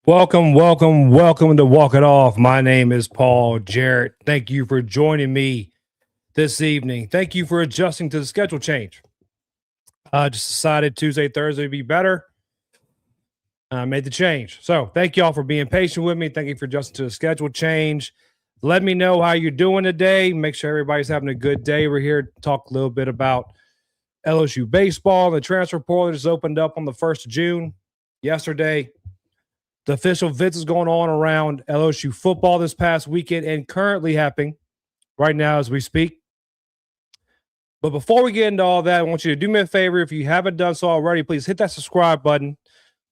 Welcome to Walk It Off. My name is Paul Jarrett. Thank you for joining me this evening. Thank you for adjusting to the schedule change. I just decided Tuesday, Thursday would be better. I made the change. So thank you all for being patient with me. Thank you for adjusting to the schedule change. Let me know how you're doing today. Make sure everybody's having a good day. We're here to talk a little bit about LSU Baseball. The transfer portal just opened up on the 1st of June yesterday. The official visits going on around LSU football this past weekend and currently happening right now as we speak. But before we get into all that, I want you to do me a favor. If you haven't done so already, please hit that subscribe button.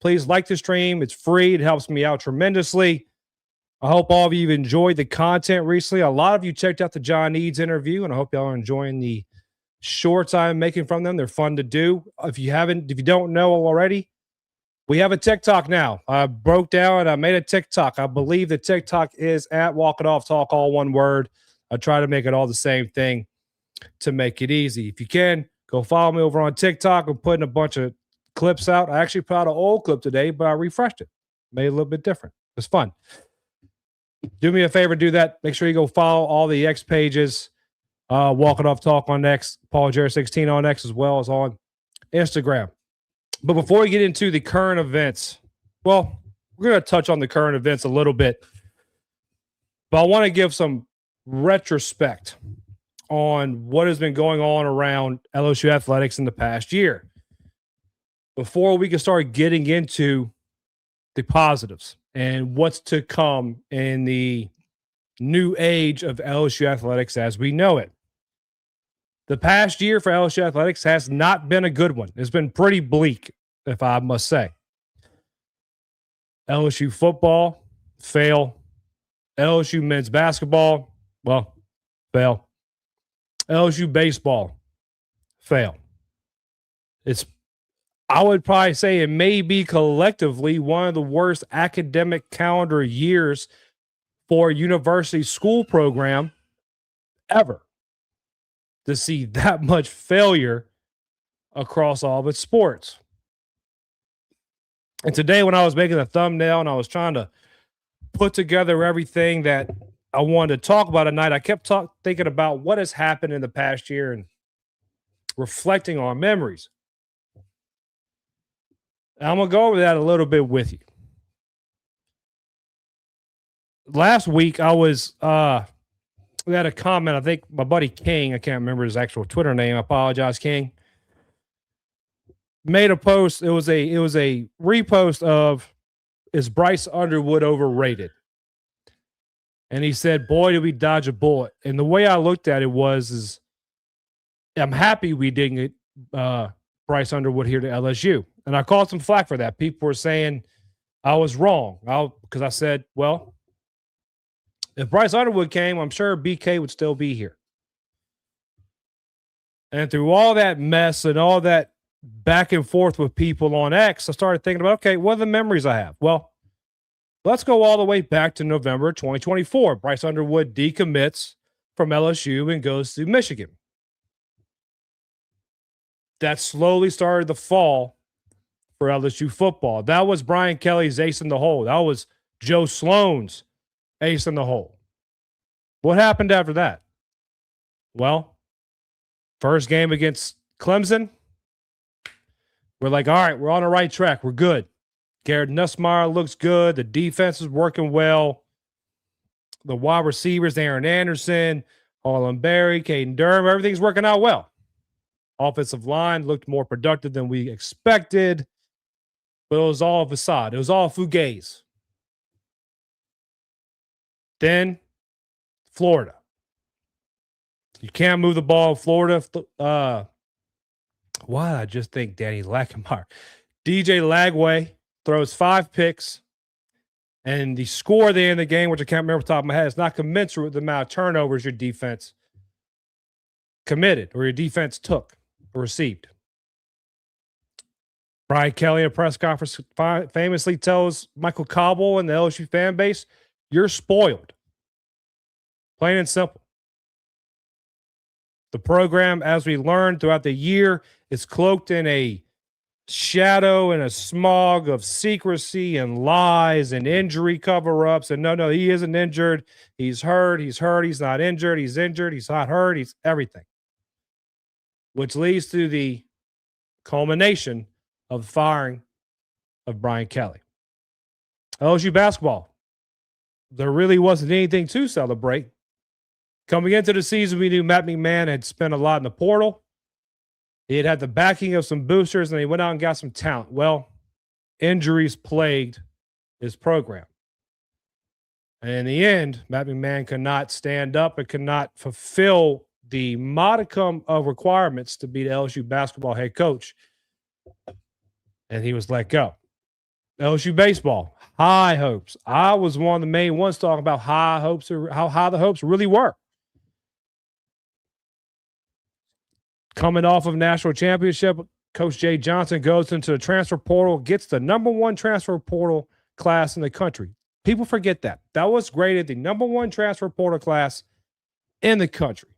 Please like the stream. It's free. It helps me out tremendously. I hope all of you have enjoyed the content recently. A lot of you checked out the John Eads interview, and I hope y'all are enjoying the shorts I'm making from them. They're fun to do. If you don't know already, we have a TikTok now. I broke down and I made a TikTok. I believe the TikTok is at Walk It Off Talk, all one word. I try to make it all the same thing to make it easy. If you can, go follow me over on TikTok. I'm putting a bunch of clips out. I actually put out an old clip today, but I refreshed it. Made it a little bit different. It's fun. Do me a favor, do that. Make sure you go follow all the X pages. Walk It Off Talk on X, Paul Jarrett 16 on X, as well as on Instagram. But before we get into the current events, well, we're going to touch on the current events a little bit. But I want to give some retrospect on what has been going on around LSU Athletics in the past year before we can start getting into the positives and what's to come in the new age of LSU Athletics as we know it. The past year for LSU Athletics has not been a good one. It's been pretty bleak, if I must say. LSU football, fail. LSU men's basketball, well, fail. LSU baseball, fail. I would probably say it may be collectively one of the worst academic calendar years for a university school program ever. To see that much failure across all of its sports. And today when I was making a thumbnail and I was trying to put together everything that I wanted to talk about tonight, I kept thinking about what has happened in the past year and reflecting on memories. And I'm going to go over that a little bit with you. Last week I was we had a comment. I think my buddy King, I can't remember his actual Twitter name. I apologize, King. Made a post. It was a repost of, is Bryce Underwood overrated? And he said, boy, did we dodge a bullet. And the way I looked at it is I'm happy we didn't get Bryce Underwood here to LSU. And I called some flack for that. People were saying I was wrong. Because I said, well, if Bryce Underwood came, I'm sure BK would still be here. And through all that mess and all that back and forth with people on X, I started thinking about, okay, what are the memories I have? Well, let's go all the way back to November 2024. Bryce Underwood decommits from LSU and goes to Michigan. That slowly started the fall for LSU football. That was Brian Kelly's ace in the hole. That was Joe Sloan's ace in the hole. What happened after that? Well, first game against Clemson, we're like, all right, we're on the right track. We're good. Garrett Nussmeier looks good. The defense is working well. The wide receivers, Aaron Anderson, Harlan Berry, Caden Durham, everything's working out well. Offensive line looked more productive than we expected, but it was all facade. It was all fugazi. Then Florida. You can't move the ball in Florida. Why did I just think Danny Lackenmeyer? DJ Lagway throws 5 picks, and the score at the end of the game, which I can't remember off the top of my head, is not commensurate with the amount of turnovers your defense committed or your defense took or received. Brian Kelly in a press conference famously tells Michael Cobble and the LSU fan base, you're spoiled. Plain and simple. The program, as we learned throughout the year, is cloaked in a shadow and a smog of secrecy and lies and injury cover-ups. And no, he isn't injured. He's hurt. He's not injured. He's injured. He's not hurt. He's everything. Which leads to the culmination of the firing of Brian Kelly. LSU basketball. There really wasn't anything to celebrate. Coming into the season, we knew Matt McMahon had spent a lot in the portal. He had the backing of some boosters, and he went out and got some talent. Well, injuries plagued his program. And in the end, Matt McMahon could not stand up and could not fulfill the modicum of requirements to be the LSU basketball head coach. And he was let go. LSU baseball, high hopes. I was one of the main ones talking about high hopes, or how high the hopes really were. Coming off of national championship, Coach Jay Johnson goes into the transfer portal, gets the number one transfer portal class in the country. People forget that. That was graded the number one transfer portal class in the country.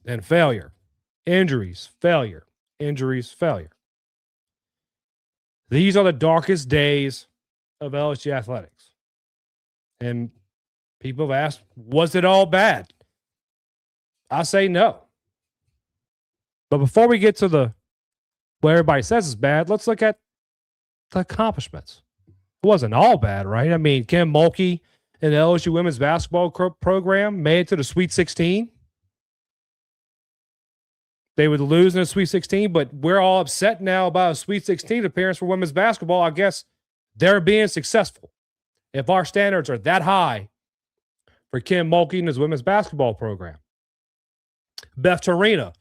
Then failure, injuries, failure, injuries, failure. These are the darkest days of LSU athletics. And people have asked, was it all bad? I say no. But before we get to what everybody says is bad, let's look at the accomplishments. It wasn't all bad, right? I mean, Kim Mulkey and the LSU women's basketball program made it to the Sweet 16. They would lose in the Sweet 16, but we're all upset now about a Sweet 16 appearance for women's basketball. I guess they're being successful. If our standards are that high for Kim Mulkey and his women's basketball program. Beth Torina,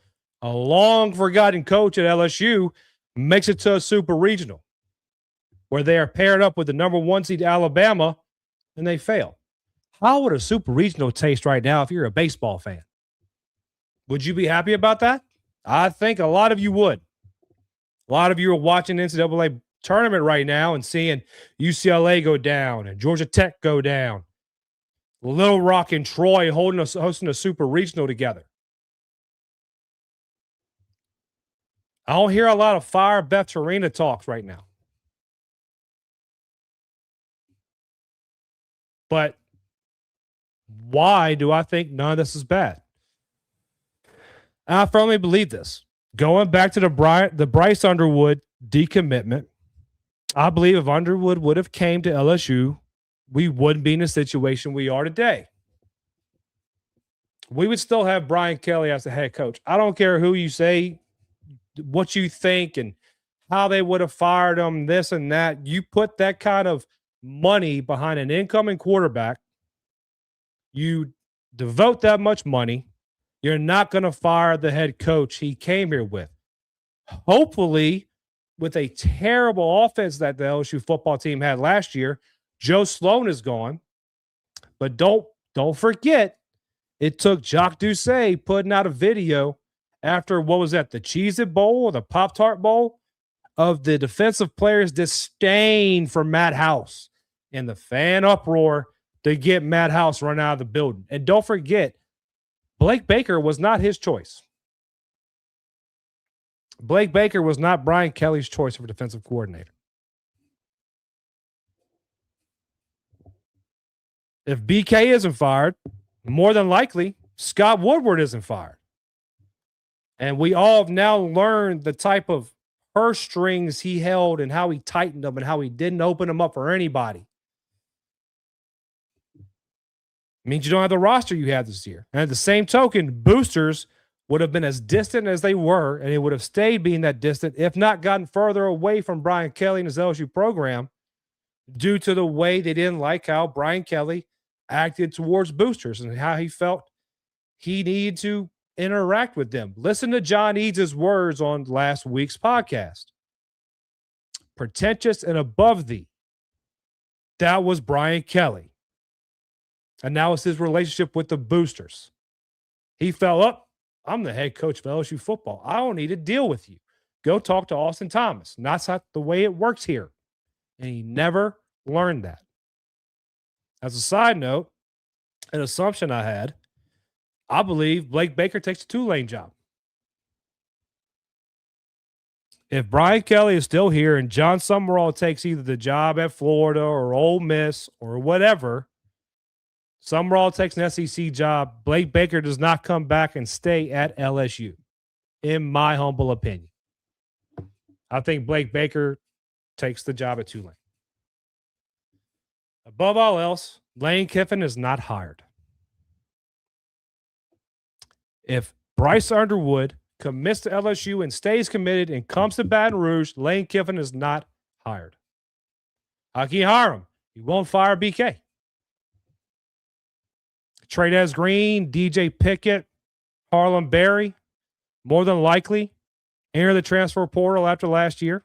a long-forgotten coach at LSU, makes it to a super regional where they are paired up with the number one seed Alabama, and they fail. How would a super regional taste right now if you're a baseball fan? Would you be happy about that? I think a lot of you would. A lot of you are watching the NCAA tournament right now and seeing UCLA go down and Georgia Tech go down. Little Rock and Troy hosting a super regional together. I don't hear a lot of fire Beth Torina talks right now. But why do I think none of this is bad? I firmly believe this. Going back to the Bryce Underwood decommitment, I believe if Underwood would have came to LSU, we wouldn't be in the situation we are today. We would still have Brian Kelly as the head coach. I don't care who you say, what you think, and how they would have fired him, this and that. You put that kind of money behind an incoming quarterback, you devote that much money, you're not going to fire the head coach he came here with. Hopefully, with a terrible offense that the LSU football team had last year, Joe Sloan is gone. But don't forget, it took Jacques Doucet putting out a video after, what was that, the Cheez-It Bowl or the Pop-Tart Bowl, of the defensive players' disdain for Matt House and the fan uproar to get Matt House run out of the building. And don't forget, Blake Baker was not his choice. Blake Baker was not Brian Kelly's choice for defensive coordinator. If BK isn't fired, more than likely, Scott Woodward isn't fired. And we all have now learned the type of purse strings he held and how he tightened them and how he didn't open them up for anybody. Means you don't have the roster you had this year. And at the same token, boosters would have been as distant as they were, and it would have stayed being that distant, if not gotten further away from Brian Kelly and his LSU program, due to the way they didn't like how Brian Kelly acted towards boosters and how he felt he needed to interact with them. Listen to John Eads' words on last week's podcast. Pretentious and above thee. That was Brian Kelly. And now it's his relationship with the boosters. He fell up. I'm the head coach of LSU football. I don't need to deal with you. Go talk to Austin Thomas. That's not the way it works here. And he never learned that. As a side note, an assumption I had, I believe Blake Baker takes a Tulane job. If Brian Kelly is still here and John Summerall takes either the job at Florida or Ole Miss or whatever, Summerall takes an SEC job, Blake Baker does not come back and stay at LSU, in my humble opinion. I think Blake Baker takes the job at Tulane. Above all else, Lane Kiffin is not hired. If Bryce Underwood commits to LSU and stays committed and comes to Baton Rouge, Lane Kiffin is not hired. How can you hire him? He won't fire BK. Trey'Dez Green, DJ Pickett, Harlem Berry, more than likely enter the transfer portal after last year.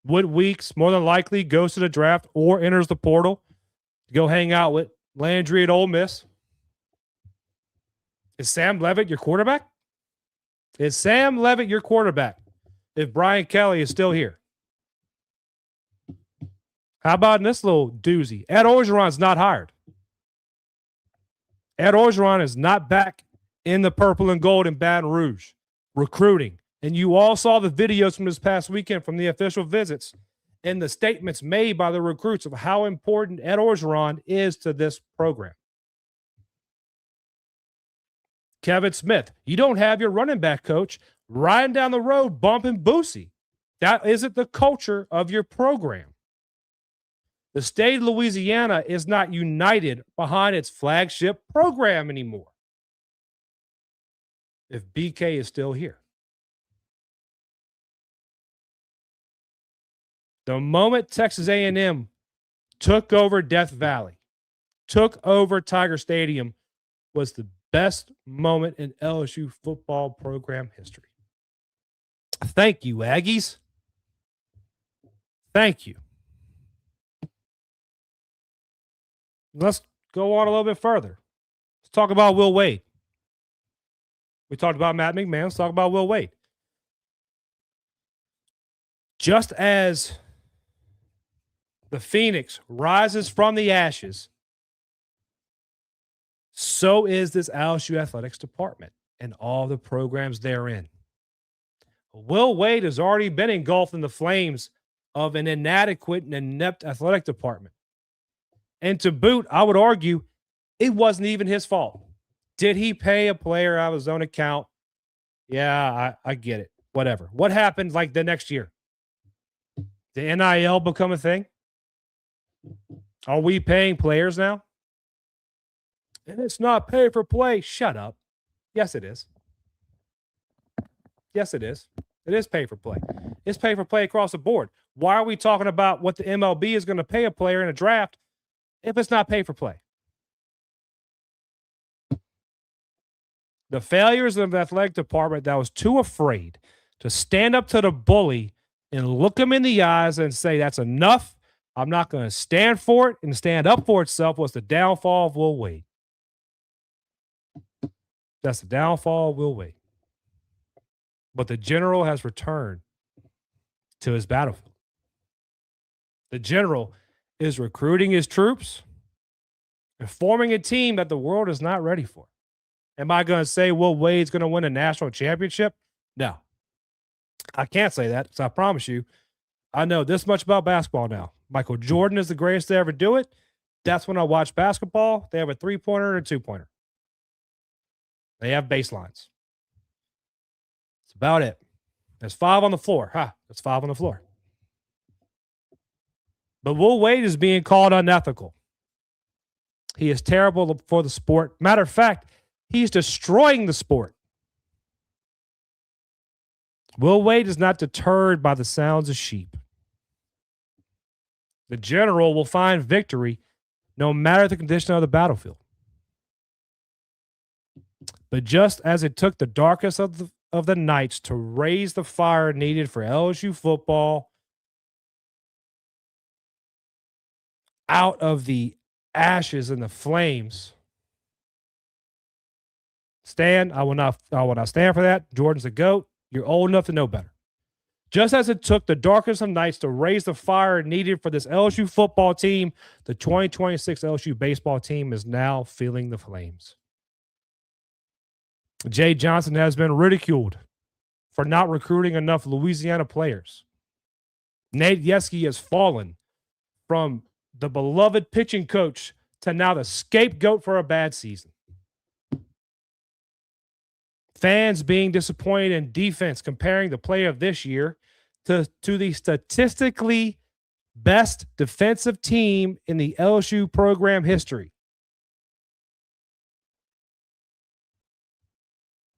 Wood Weeks, more than likely, goes to the draft or enters the portal to go hang out with Landry at Ole Miss. Is Sam Leavitt your quarterback? Is Sam Leavitt your quarterback if Brian Kelly is still here? How about in this little doozy? Ed Orgeron's not hired. Ed Orgeron is not back in the purple and gold in Baton Rouge recruiting. And you all saw the videos from this past weekend from the official visits and the statements made by the recruits of how important Ed Orgeron is to this program. Kevin Smith, you don't have your running back coach riding down the road bumping Boosie. That isn't the culture of your program. The state of Louisiana is not united behind its flagship program anymore. If BK is still here. The moment Texas A&M took over Death Valley, took over Tiger Stadium, was the best moment in LSU football program history. Thank you, Aggies. Thank you. Let's go on a little bit further. Let's talk about Will Wade. We talked about Matt McMahon. Let's talk about Will Wade. Just as the Phoenix rises from the ashes, so is this LSU Athletics department and all the programs therein. Will Wade has already been engulfed in the flames of an inadequate and inept athletic department. And to boot, I would argue it wasn't even his fault. Did he pay a player out of his own account? Yeah, I get it. Whatever. What happened like the next year? Did NIL become a thing? Are we paying players now? And it's not pay for play. Shut up. Yes, it is. Yes, it is. It is pay for play. It's pay for play across the board. Why are we talking about what the MLB is going to pay a player in a draft if it's not pay for play? The failures of the athletic department that was too afraid to stand up to the bully and look him in the eyes and say, that's enough. I'm not going to stand for it and stand up for itself was the downfall of Will Wade. That's the downfall of Will Wade. But the general has returned to his battlefield. The general is recruiting his troops and forming a team that the world is not ready for. Am I going to say Will Wade's going to win a national championship? No. I can't say that, so I promise you, I know this much about basketball now. Michael Jordan is the greatest to ever do it. That's when I watch basketball. They have a three-pointer and a two-pointer. They have baselines. That's about it. There's 5 on the floor. That's 5 on the floor. But Will Wade is being called unethical. He is terrible for the sport. Matter of fact, he's destroying the sport. Will Wade is not deterred by the sounds of sheep. The general will find victory no matter the condition of the battlefield. But just as it took the darkest of the nights to raise the fire needed for LSU football out of the ashes and the flames, Stan, I will not stand for that. Jordan's a GOAT. You're old enough to know better. Just as it took the darkest of nights to raise the fire needed for this LSU football team, the 2026 LSU baseball team is now feeling the flames. Jay Johnson has been ridiculed for not recruiting enough Louisiana players. Nate Yeske has fallen from the beloved pitching coach to now the scapegoat for a bad season. Fans being disappointed in defense, comparing the player of this year to the statistically best defensive team in the LSU program history.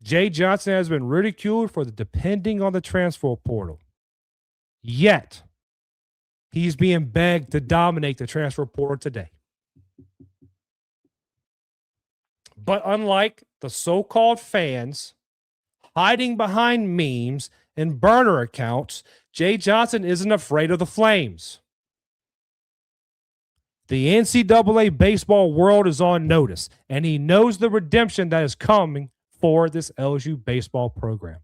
Jay Johnson has been ridiculed for the depending on the transfer portal. Yet, he's being begged to dominate the transfer portal today. But unlike the so-called fans hiding behind memes and burner accounts, Jay Johnson isn't afraid of the flames. The NCAA baseball world is on notice, and he knows the redemption that is coming for this LSU baseball program.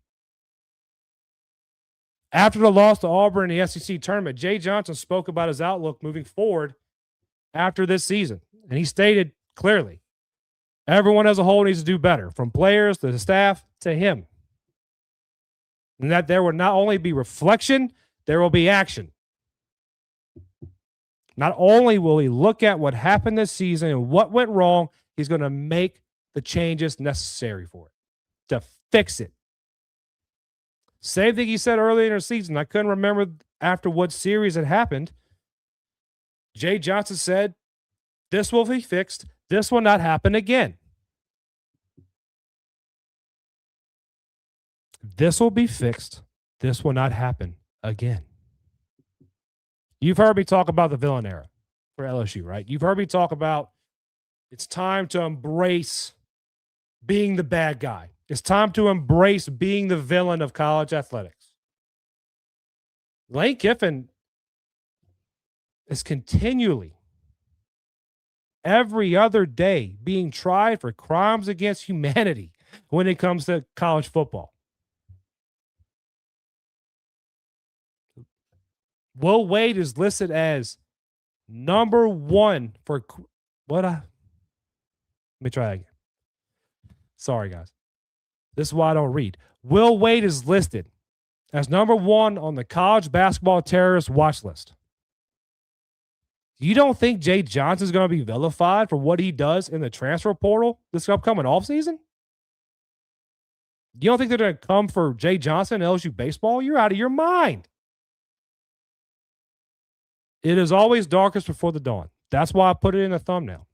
After the loss to Auburn in the SEC tournament, Jay Johnson spoke about his outlook moving forward after this season. And he stated clearly, everyone as a whole needs to do better, from players to the staff to him. And that there will not only be reflection, there will be action. Not only will he look at what happened this season and what went wrong, he's going to make the changes necessary for it, to fix it. Same thing he said earlier in the season. I couldn't remember after what series it happened. Jay Johnson said, this will be fixed. This will not happen again. This will be fixed. This will not happen again. You've heard me talk about the villain era for LSU, right? You've heard me talk about it's time to embrace being the bad guy. It's time to embrace being the villain of college athletics. Lane Kiffin is continually, every other day, being tried for crimes against humanity when it comes to college football. Will Wade is listed as number one for what? Let me try that again. Sorry, guys. This is why I don't read. Will Wade is listed as number one on the college basketball terrorist watch list. You don't think Jay Johnson is going to be vilified for what he does in the transfer portal this upcoming offseason? You don't think they're going to come for Jay Johnson and LSU baseball? You're out of your mind. It is always darkest before the dawn. That's why I put it in the thumbnail.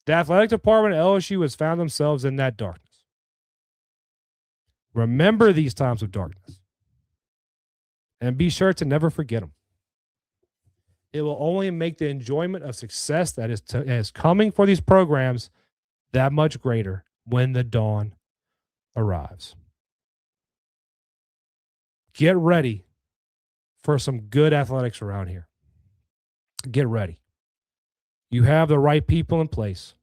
The athletic department at LSU has found themselves in that darkness. Remember these times of darkness. And be sure to never forget them. It will only make the enjoyment of success that is coming for these programs that much greater when the dawn arrives. Get ready for some good athletics around here. Get ready. You have the right people in place.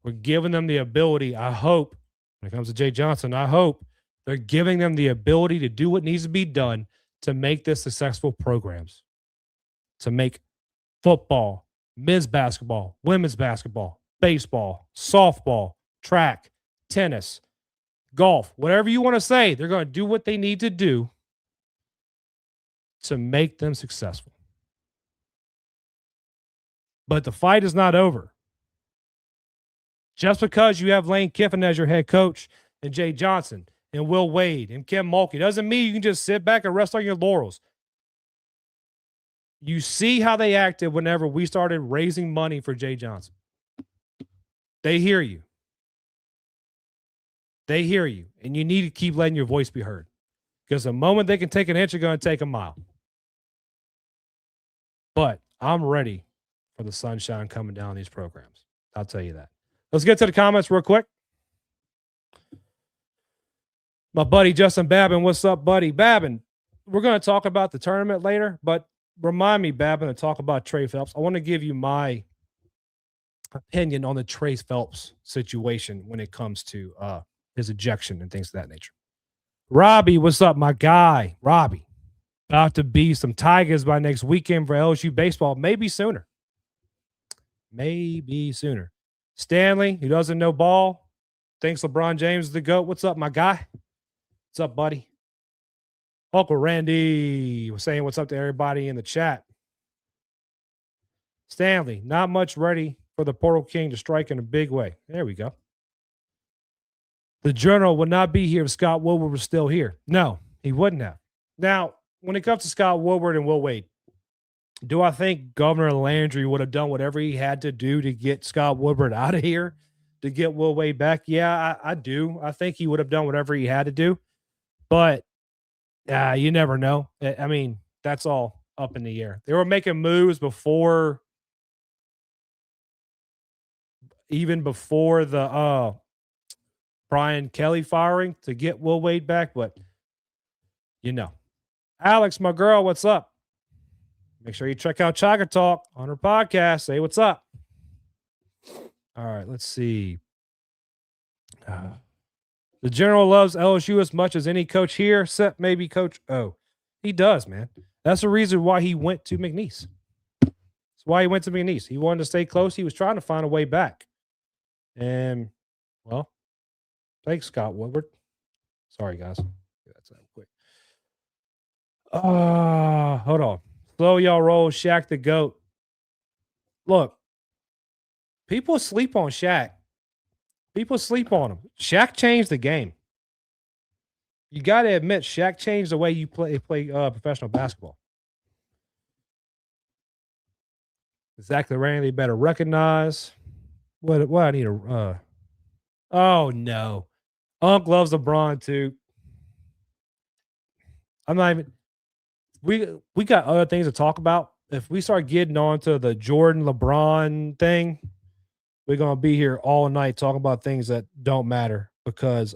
We're giving them the ability, I hope, when it comes to Jay Johnson, I hope they're giving them the ability to do what needs to be done to make this successful programs, to make football, men's basketball, women's basketball, baseball, softball, track, tennis, golf, whatever you want to say, they're going to do what they need to do to make them successful. But the fight is not over. Just because you have Lane Kiffin as your head coach and Jay Johnson and Will Wade and Kim Mulkey doesn't mean you can just sit back and rest on your laurels. You see how they acted whenever we started raising money for Jay Johnson. They hear you. They hear you. And you need to keep letting your voice be heard. Because the moment they can take an inch, they're going to take a mile. But I'm ready for the sunshine coming down these programs. I'll tell you that. Let's get to the comments real quick. My buddy Justin Babin, what's up, buddy? Babin, we're going to talk about the tournament later, but remind me, Babin, to talk about Trey Phelps. I want to give you my opinion on the Trey Phelps situation when it comes to his ejection and things of that nature. Robbie, what's up, my guy? Robbie, about to be some Tigers by next weekend for LSU baseball. Maybe sooner. Maybe sooner. Stanley, who doesn't know ball, thinks LeBron James is the GOAT. What's up, my guy? What's up, buddy? Uncle Randy was saying what's up to everybody in the chat. Stanley, not much ready for the Portal King to strike in a big way. There we go. The Journal would not be here if Scott Woodward was still here. No, he wouldn't have. Now, when it comes to Scott Woodward and Will Wade, do I think Governor Landry would have done whatever he had to do to get Scott Woodward out of here, to get Will Wade back? Yeah, I do. I think he would have done whatever he had to do. But you never know. I mean, that's all up in the air. They were making moves even before the Brian Kelly firing to get Will Wade back. But, Alex, my girl, what's up? Make sure you check out Chaga Talk on her podcast. Say what's up. All right, let's see. The General loves LSU as much as any coach here, except maybe Coach O. He does, man. That's the reason why he went to McNeese. That's why he went to McNeese. He wanted to stay close. He was trying to find a way back. And, well, thanks, Scott Woodward. Sorry, guys. That's that quick. Hold on. Slow y'all roll, Shaq the GOAT. Look, people sleep on Shaq. People sleep on him. Shaq changed the game. You got to admit, Shaq changed the way you play professional basketball. Exactly, Randy. Better recognize what I need to. Oh no, Unc loves LeBron too. I'm not even. We got other things to talk about. If we start getting on to the Jordan LeBron thing, we're gonna be here all night talking about things that don't matter because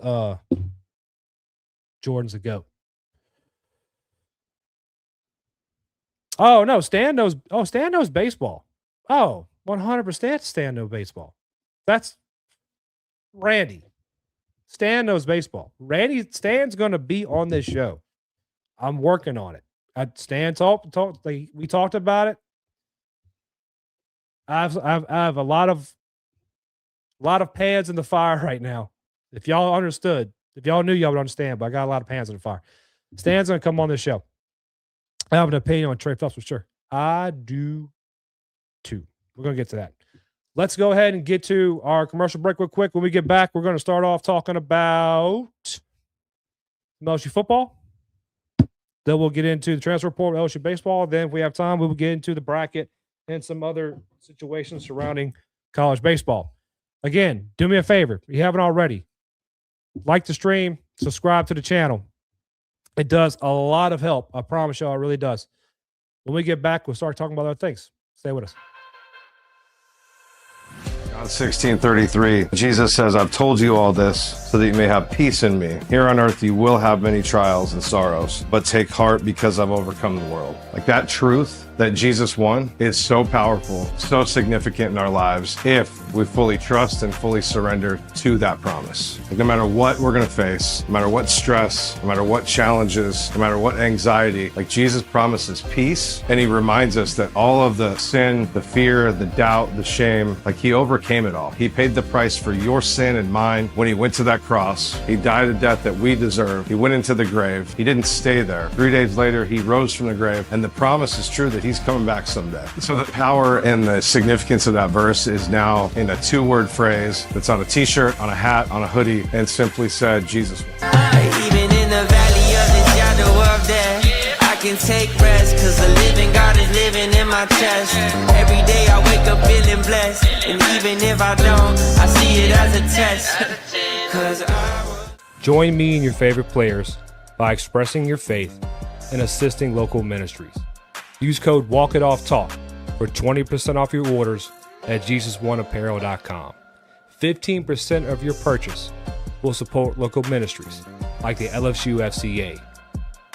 Jordan's a GOAT. Oh no, Stan knows baseball. Oh, 100% Stan knows baseball. That's Randy. Stan knows baseball. Stan's gonna be on this show. I'm working on it. Stan we talked about it. I have a lot of pans in the fire right now. If y'all understood, if y'all knew, y'all would understand. But I got a lot of pans in the fire. Stan's gonna come on this show. I have an opinion on Trey Phelps for sure. I do too. We're gonna get to that. Let's go ahead and get to our commercial break real quick. When we get back, we're going to start off talking about LSU football. Then we'll get into the transfer portal, LSU baseball. Then if we have time, we will get into the bracket and some other situations surrounding college baseball. Again, do me a favor. If you haven't already, like the stream, subscribe to the channel. It does a lot of help. I promise y'all, it really does. When we get back, we'll start talking about other things. Stay with us. John 16:33, Jesus says, I've told you all this so that you may have peace in me. Here on earth you will have many trials and sorrows, but take heart because I've overcome the world. Like that truth that Jesus won is so powerful, so significant in our lives if we fully trust and fully surrender to that promise. Like no matter what we're gonna face, no matter what stress, no matter what challenges, no matter what anxiety, like Jesus promises peace, and he reminds us that all of the sin, the fear, the doubt, the shame, like he overcame it all. He paid the price for your sin and mine when he went to that cross. He died a death that we deserve. He went into the grave. He didn't stay there. 3 days later, he rose from the grave, and the promise is true that he's coming back someday. So the power and the significance of that verse is now in a 2-word phrase that's on a t-shirt, on a hat, on a hoodie, and simply said, Jesus. Even in the valley of the shadow of death, I can take rest, cause the living God is living in my chest. Every day I wake up feeling blessed, and even if I don't, I see it as a test. Join me and your favorite players by expressing your faith and assisting local ministries. Use code WalkItOffTalk for 20% off your orders at JesusOneApparel.com. 15% of your purchase will support local ministries like the LSU FCA.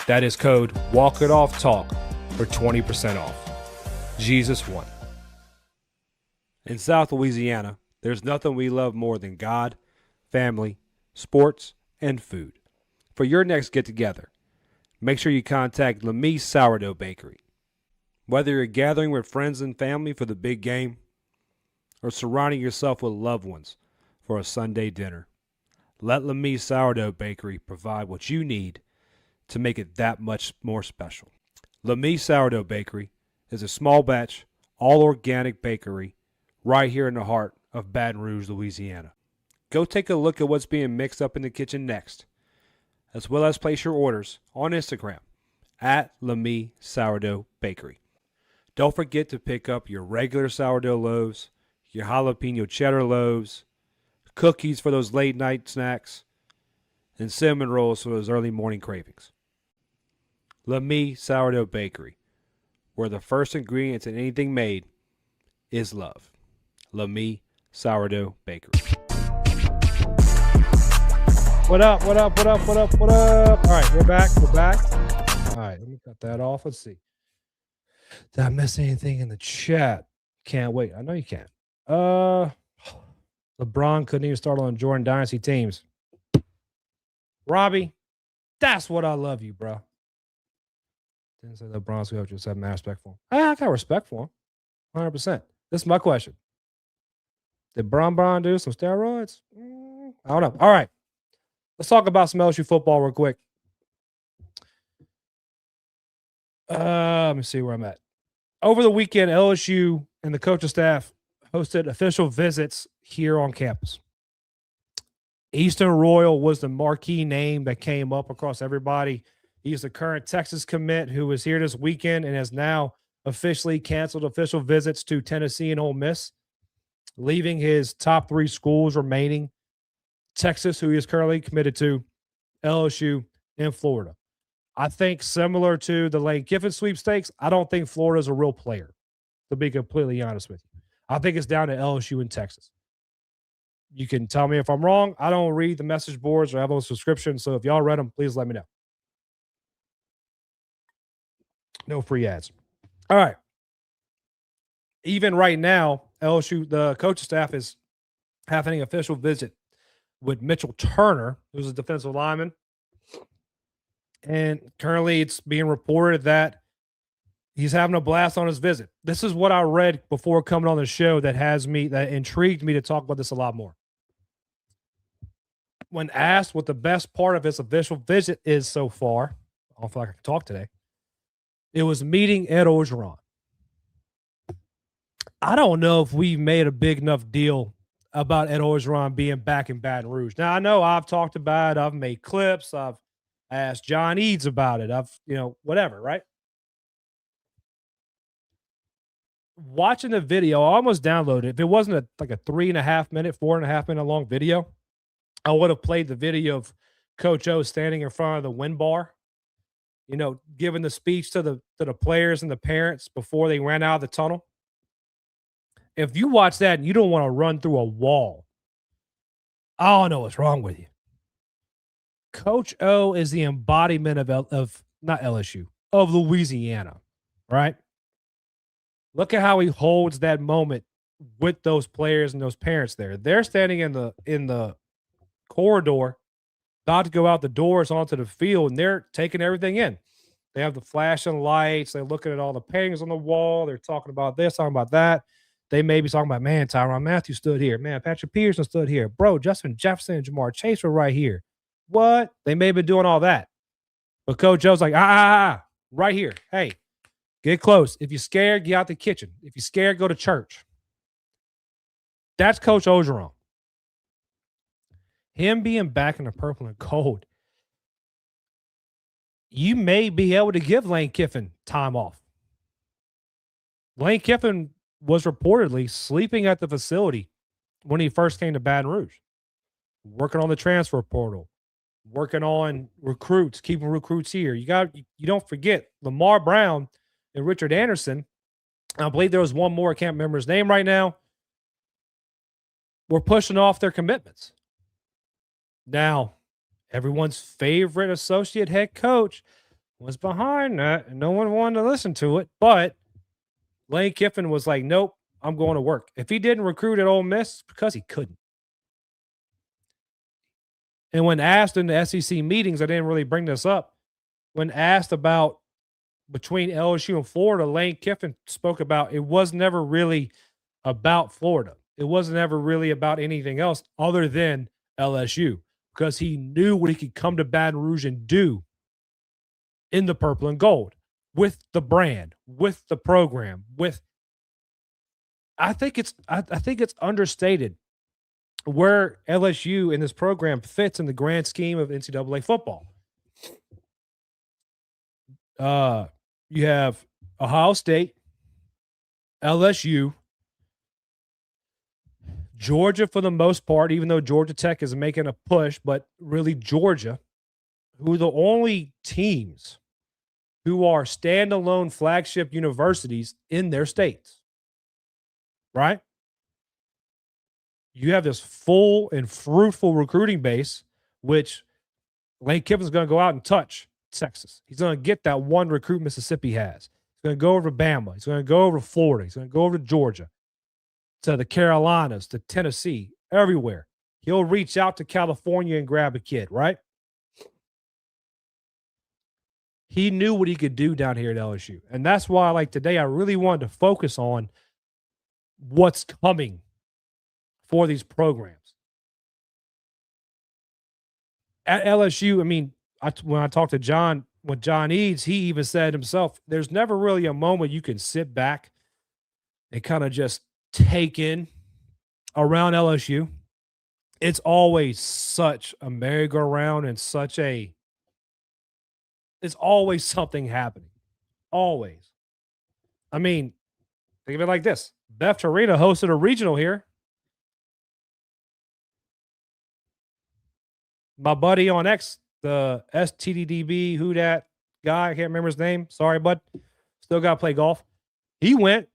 That is code WalkItOffTalk for 20% off. Jesus One. In South Louisiana, there's nothing we love more than God, family, sports, and food. For your next get-together, make sure you contact Mie Sourdough Bakery. Whether you're gathering with friends and family for the big game or surrounding yourself with loved ones for a Sunday dinner, Let Mie Sourdough Bakery provide what you need to make it that much more special. Mie Sourdough Bakery is a small batch, all organic bakery right here in the heart of Baton Rouge, Louisiana. Go take a look at what's being mixed up in the kitchen next, as well as place your orders on Instagram at Mie Sourdough Bakery. Don't forget to pick up your regular sourdough loaves, your jalapeno cheddar loaves, cookies for those late night snacks, and cinnamon rolls for those early morning cravings. Mie Sourdough Bakery, where the first ingredient in anything made is love. Mie Sourdough Bakery. What up, what up, what up, what up, what up? All right, we're back. All right, let me cut that off. Let's see. Did I miss anything in the chat? Can't wait. I know you can. LeBron couldn't even start on Jordan Dynasty teams. Robbie, that's what I love you, bro. Didn't say LeBron's coach, just have mad respect for him. I got respect for him. 100%. This is my question. Did Bron do some steroids? I don't know. All right. Let's talk about some LSU football real quick. Let me see where I'm at. Over the weekend, LSU and the coaching staff hosted official visits here on campus. Easton Royal was the marquee name that came up across everybody. He's the current Texas commit who was here this weekend and has now officially canceled official visits to Tennessee and Ole Miss, leaving his top 3 schools remaining: Texas, who he is currently committed to, LSU, and Florida. I think similar to the Lane Kiffin sweepstakes, I don't think Florida's a real player, to be completely honest with you. I think it's down to LSU and Texas. You can tell me if I'm wrong. I don't read the message boards or have those subscriptions, so if y'all read them, please let me know. No free ads. All right. Even right now, LSU, the coaching staff is having an official visit with Mitchell Turner, who's a defensive lineman. And currently it's being reported that he's having a blast on his visit. This is what I read before coming on the show that intrigued me to talk about this a lot more. When asked what the best part of his official visit is so far, I don't feel like I can talk today, it was meeting Ed Orgeron. I don't know if we've made a big enough deal about Ed Orgeron being back in Baton Rouge. Now, I know I've talked about it. I've made clips. I've asked John Eads about it. Whatever, right? Watching the video, I almost downloaded it. If it wasn't like a 4.5 minute long video, I would have played the video of Coach O standing in front of the wind bar, giving the speech to the players and the parents before they ran out of the tunnel. If you watch that and you don't want to run through a wall, I don't know what's wrong with you. Coach O is the embodiment of not LSU, of Louisiana, right? Look at how he holds that moment with those players and those parents there. They're standing in the corridor, about to go out the doors onto the field, and they're taking everything in. They have the flashing lights. They're looking at all the paintings on the wall. They're talking about this, talking about that. They may be talking about, man, Tyrann Mathieu stood here. Man, Patrick Peterson stood here. Bro, Justin Jefferson and Jamar Chase were right here. What? They may be doing all that. But Coach Joe's like, right here. Hey, get close. If you're scared, get out the kitchen. If you're scared, go to church. That's Coach Orgeron. Him being back in the purple and gold, you may be able to give Lane Kiffin time off. Lane Kiffin was reportedly sleeping at the facility when he first came to Baton Rouge, working on the transfer portal, working on recruits, keeping recruits here. You don't forget Lamar Brown and Richard Anderson. I believe there was one more. I can't remember his name right now. We're pushing off their commitments. Now, everyone's favorite associate head coach was behind that, and no one wanted to listen to it. But Lane Kiffin was like, nope, I'm going to work. If he didn't recruit at Ole Miss, because he couldn't. And when asked in the SEC meetings, I didn't really bring this up. When asked about between LSU and Florida, Lane Kiffin spoke about it was never really about Florida. It wasn't ever really about anything else other than LSU. because he knew what he could come to Baton Rouge and do in the purple and gold with the brand, with the program, with I think it's understated where LSU in this program fits in the grand scheme of NCAA football. You have Ohio State, LSU, Georgia for the most part, even though Georgia Tech is making a push, but really Georgia, who are the only teams who are standalone flagship universities in their states, right? You have this full and fruitful recruiting base, which Lane Kiffin's going to go out and touch Texas. He's going to get that one recruit Mississippi has. He's going to go over to Bama. He's going to go over to Florida. He's going to go over to Georgia, to the Carolinas, to Tennessee, everywhere. He'll reach out to California and grab a kid, right? He knew what he could do down here at LSU. And that's why, like today, I really wanted to focus on what's coming for these programs. At LSU, I mean, when I talked to John, with John Eads, he even said himself, there's never really a moment you can sit back and kind of just take in around LSU. It's always such a merry-go-round and it's always something happening. Always. I mean, think of it like this. Beth Tarina hosted a regional here. My buddy on X, the STDDB, who that guy, I can't remember his name. Sorry, bud. Still got to play golf. He went.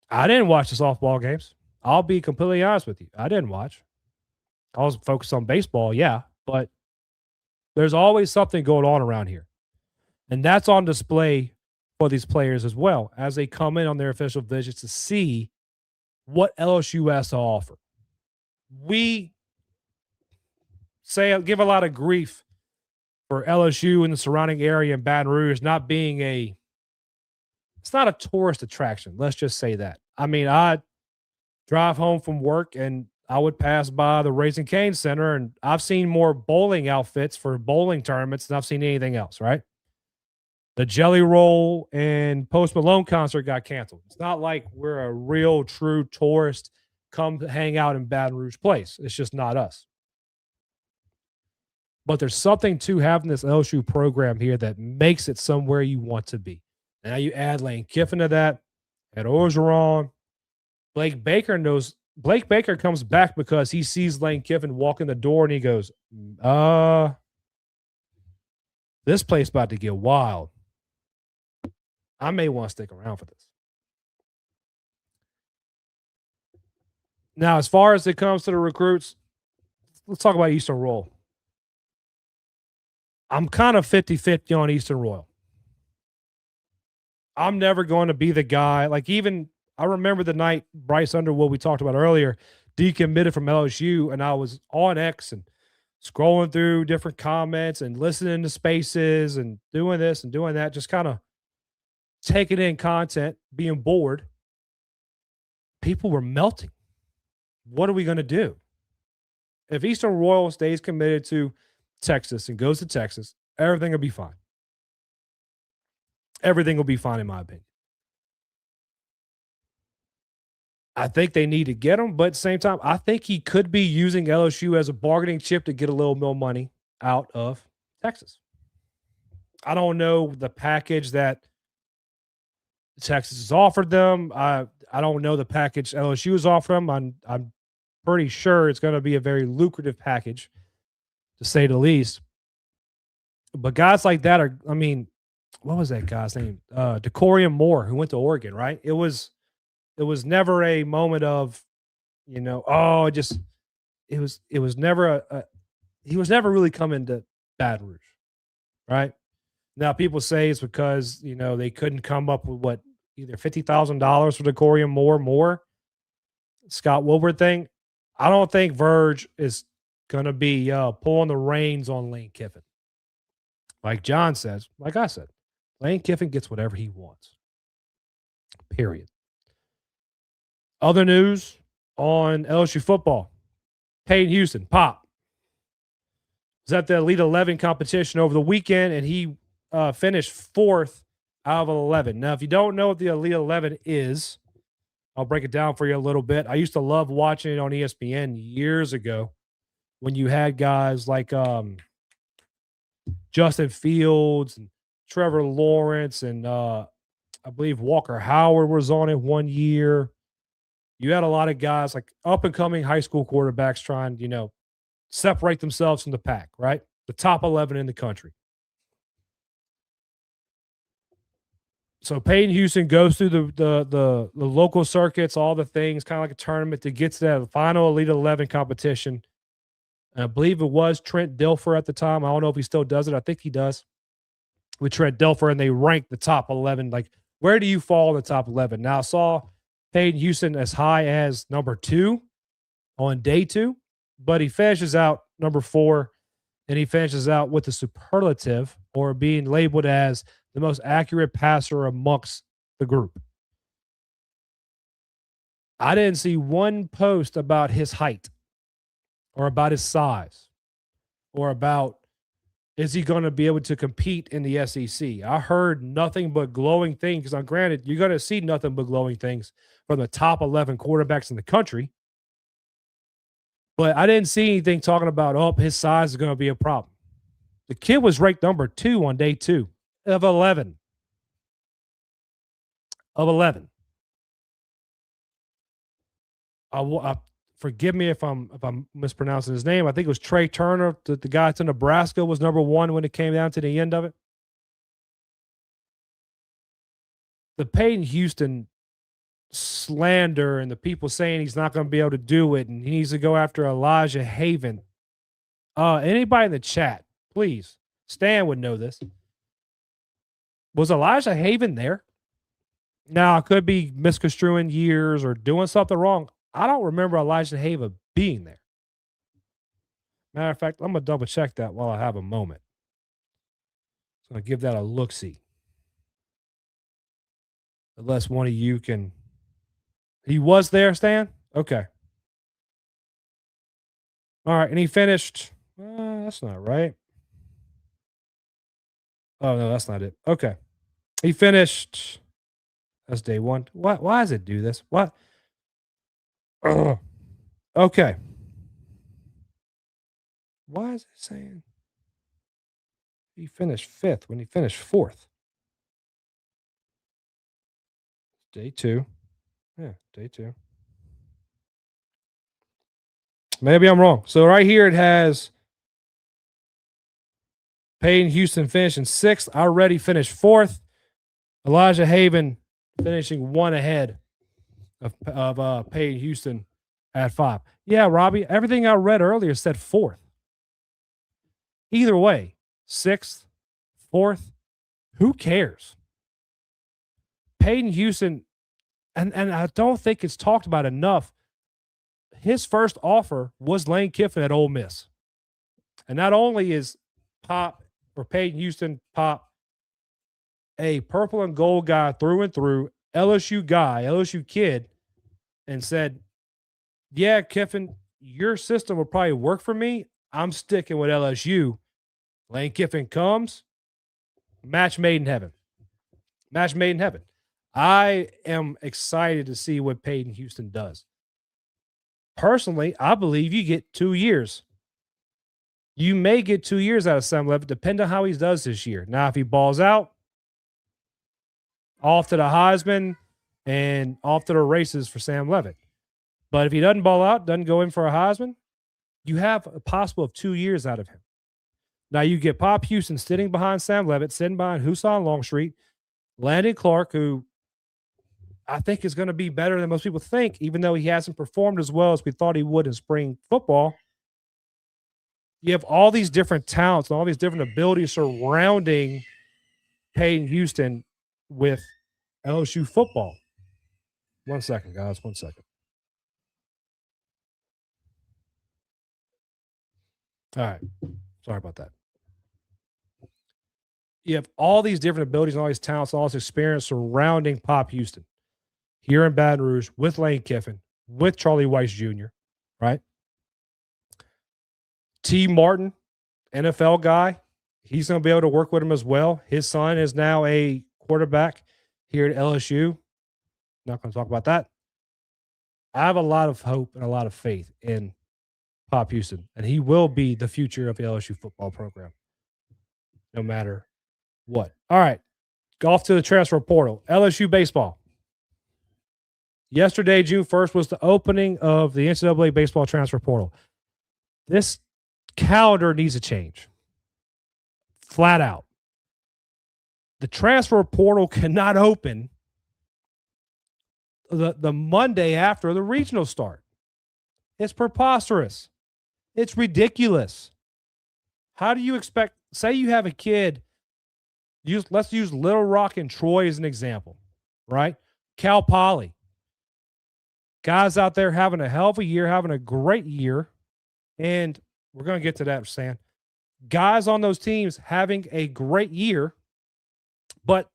I didn't watch the softball games. I'll be completely honest with you. I didn't watch. I was focused on baseball, yeah, but there's always something going on around here. And that's on display for these players as well as they come in on their official visits to see what LSU has to offer. We give a lot of grief for LSU and the surrounding area in Baton Rouge not being it's not a tourist attraction. Let's just say that. I mean, I drive home from work and I would pass by the Raising Cane Center, and I've seen more bowling outfits for bowling tournaments than I've seen anything else, right? The Jelly Roll and Post Malone concert got canceled. It's not like we're a real, true tourist come to hang out in Baton Rouge Place. It's just not us. But there's something to having this LSU program here that makes it somewhere you want to be. Now you add Lane Kiffin to that, Ed Orgeron. Blake Baker comes back because he sees Lane Kiffin walk in the door and he goes, this place about to get wild. I may want to stick around for this. Now, as far as it comes to the recruits, let's talk about Eastern Royal. I'm kind of 50-50 on Eastern Royal. I'm never going to be the guy. Like, even I remember the night Bryce Underwood, we talked about earlier, decommitted from LSU, and I was on X and scrolling through different comments and listening to spaces and doing this and doing that, just kind of taking in content, being bored. People were melting. What are we going to do? If Eastern Royal stays committed to Texas and goes to Texas, everything will be fine. Everything will be fine, in my opinion. I think they need to get him, but at the same time, I think he could be using LSU as a bargaining chip to get a little more money out of Texas. I don't know the package that Texas has offered them. I don't know the package LSU has offered them. I'm pretty sure it's going to be a very lucrative package, to say the least. But guys like that are, I mean, what was that guy's name? Decorium Moore, who went to Oregon, right? It was never a moment of, he was never he was never really coming to Baton Rouge, right? Now people say it's because, they couldn't come up with either $50,000 for Decorium more, Scott Wilbur thing. I don't think Verge is going to be pulling the reins on Lane Kiffin. Like John says, like I said, Lane Kiffin gets whatever he wants. Period. Other news on LSU football. Peyton Houston, Pop, was at the Elite 11 competition over the weekend, and he finished 4th out of 11. Now, if you don't know what the Elite 11 is, I'll break it down for you a little bit. I used to love watching it on ESPN years ago when you had guys like Justin Fields and Trevor Lawrence and I believe Walker Howard was on it one year. You had a lot of guys like up and coming high school quarterbacks trying, separate themselves from the pack, right? The top 11 in the country. So Peyton Houston goes through the local circuits, all the things, kind of like a tournament to get to that final Elite 11 competition. And I believe it was Trent Dilfer at the time. I don't know if he still does it. I think he does. With Trent Dilfer, and they ranked the top 11. Like, where do you fall in the top 11? Now, I saw Peyton Houston as high as number 2 on day 2, but he finishes out number 4, and he finishes out with the superlative or being labeled as the most accurate passer amongst the group. I didn't see one post about his height or about his size or about is he going to be able to compete in the SEC. I heard nothing but glowing things because, granted, you're going to see nothing but glowing things from the top 11 quarterbacks in the country. But I didn't see anything talking about, his size is going to be a problem. The kid was ranked number 2 on day 2 of 11. Of 11. Forgive me if I'm mispronouncing his name. I think it was Trey Turner, the guy to Nebraska, was number 1 when it came down to the end of it. The Peyton Houston slander and the people saying he's not going to be able to do it and he needs to go after Elijah Haven. Anybody in the chat, please, Stan would know this. Was Elijah Haven there? Now, I could be misconstruing years or doing something wrong. I don't remember Elijah Haven being there. Matter of fact, I'm going to double check that while I have a moment. So I'm going to give that a look-see. Unless one of you can. He was there, Stan? Okay. All right. And he finished. That's not right. Oh, no, that's not it. Okay. He finished. That's day 1. Why does it do this? What? Okay. Why is it saying he finished 5th when he finished 4th? Day 2. Yeah, day 2. Maybe I'm wrong. So right here it has Peyton Houston finishing 6th. I already finished 4th. Elijah Haven finishing 1 ahead of Peyton Houston at 5. Yeah, Robbie, everything I read earlier said 4th. Either way, 6th, 4th, who cares? Peyton Houston, and I don't think it's talked about enough, his first offer was Lane Kiffin at Ole Miss. And not only is Pop, or Peyton Houston, Pop, a purple and gold guy through and through, LSU guy, LSU kid, and said, yeah, Kiffin, your system will probably work for me. I'm sticking with LSU. Lane Kiffin comes, match made in heaven. Match made in heaven. I am excited to see what Peyton Houston does. Personally, I believe you get 2 years. You may get 2 years out of Sam Levitt, depending on how he does this year. Now, if he balls out, off to the Heisman and off to the races for Sam Levitt. But if he doesn't ball out, doesn't go in for a Heisman, you have a possible of 2 years out of him. Now, you get Pop Houston sitting behind Sam Levitt, sitting behind Husan Longstreet, Landon Clark, who I think is going to be better than most people think, even though he hasn't performed as well as we thought he would in spring football. You have all these different talents and all these different abilities surrounding Peyton Houston with LSU football. 1 second, guys. 1 second. All right. Sorry about that. You have all these different abilities and all these talents, all this experience surrounding Pop Houston here in Baton Rouge with Lane Kiffin, with Charlie Weiss Jr., right? T. Martin, NFL guy, he's going to be able to work with him as well. His son is now a quarterback here at LSU. Not going to talk about that. I have a lot of hope and a lot of faith in Pop Houston, and he will be the future of the LSU football program, no matter what. All right, off to the transfer portal. LSU baseball. Yesterday, June 1st, was the opening of the NCAA baseball transfer portal. This calendar needs to change. Flat out. The transfer portal cannot open the Monday after the regional start. It's preposterous. It's ridiculous. How do you expect, say you have a kid, let's use Little Rock and Troy as an example, right? Cal Poly. Guys out there having a hell of a year, having a great year. And we're going to get to that, Stan. Guys on those teams having a great year, but,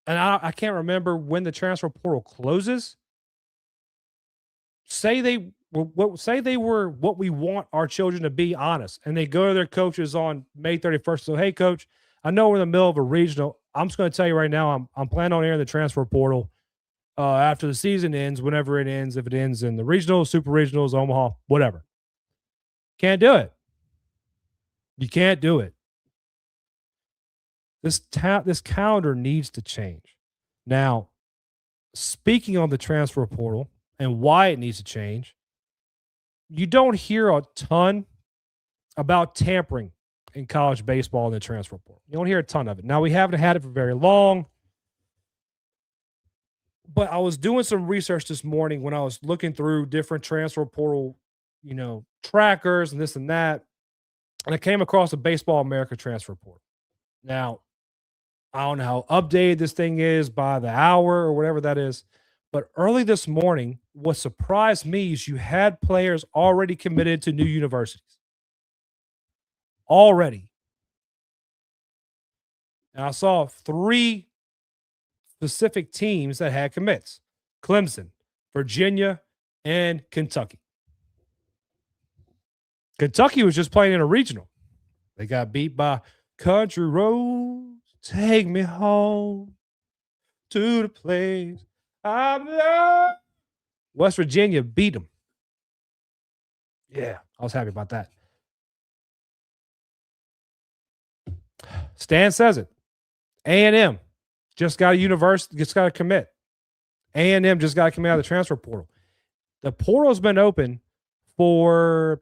and I can't remember when the transfer portal closes. Say they were what we want our children to be, honest, and they go to their coaches on May 31st. So, hey, coach, I know we're in the middle of a regional. I'm just going to tell you right now, I'm planning on entering the transfer portal after the season ends, whenever it ends, if it ends in the regionals, super regionals, Omaha, whatever. Can't do it. You can't do it. This calendar needs to change. Now, speaking on the transfer portal and why it needs to change, you don't hear a ton about tampering in college baseball in the transfer portal. You don't hear a ton of it. Now, we haven't had it for very long, but I was doing some research this morning when I was looking through different transfer portal, trackers and this and that, and I came across the Baseball America transfer portal. Now, I don't know how updated this thing is by the hour or whatever that is, but early this morning, what surprised me is you had players already committed to new universities. Already. And I saw 3 specific teams that had commits: Clemson, Virginia, and Kentucky. Kentucky was just playing in a regional. They got beat by Country Roads, take me home to the place I love. West Virginia beat them. Yeah, I was happy about that. Stan says it. A&M just got to commit. A&M just got to commit out of the transfer portal. The portal's been open for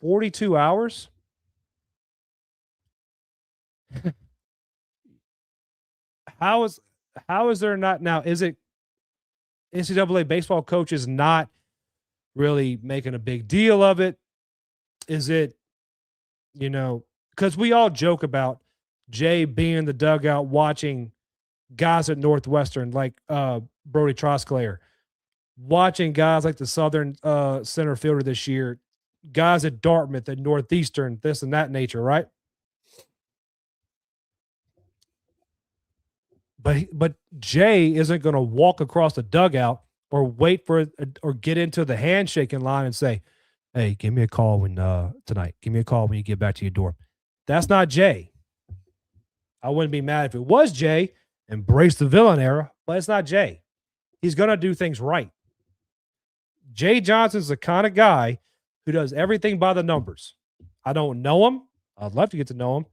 42 hours. How is there not now? Is it NCAA baseball coaches not really making a big deal of it? Is it, because we all joke about Jay being in the dugout watching guys at Northwestern like Brody Trosclair, watching guys like the Southern center fielder this year, guys at Dartmouth, at Northeastern, this and that nature, right? But Jay isn't going to walk across the dugout or wait for or get into the handshaking line and say, "Hey, give me a call when tonight. Give me a call when you get back to your dorm." That's not Jay. I wouldn't be mad if it was Jay. Embrace the villain era, but it's not Jay. He's going to do things right. Jay Johnson's the kind of guy who does everything by the numbers. I don't know him. I'd love to get to know him.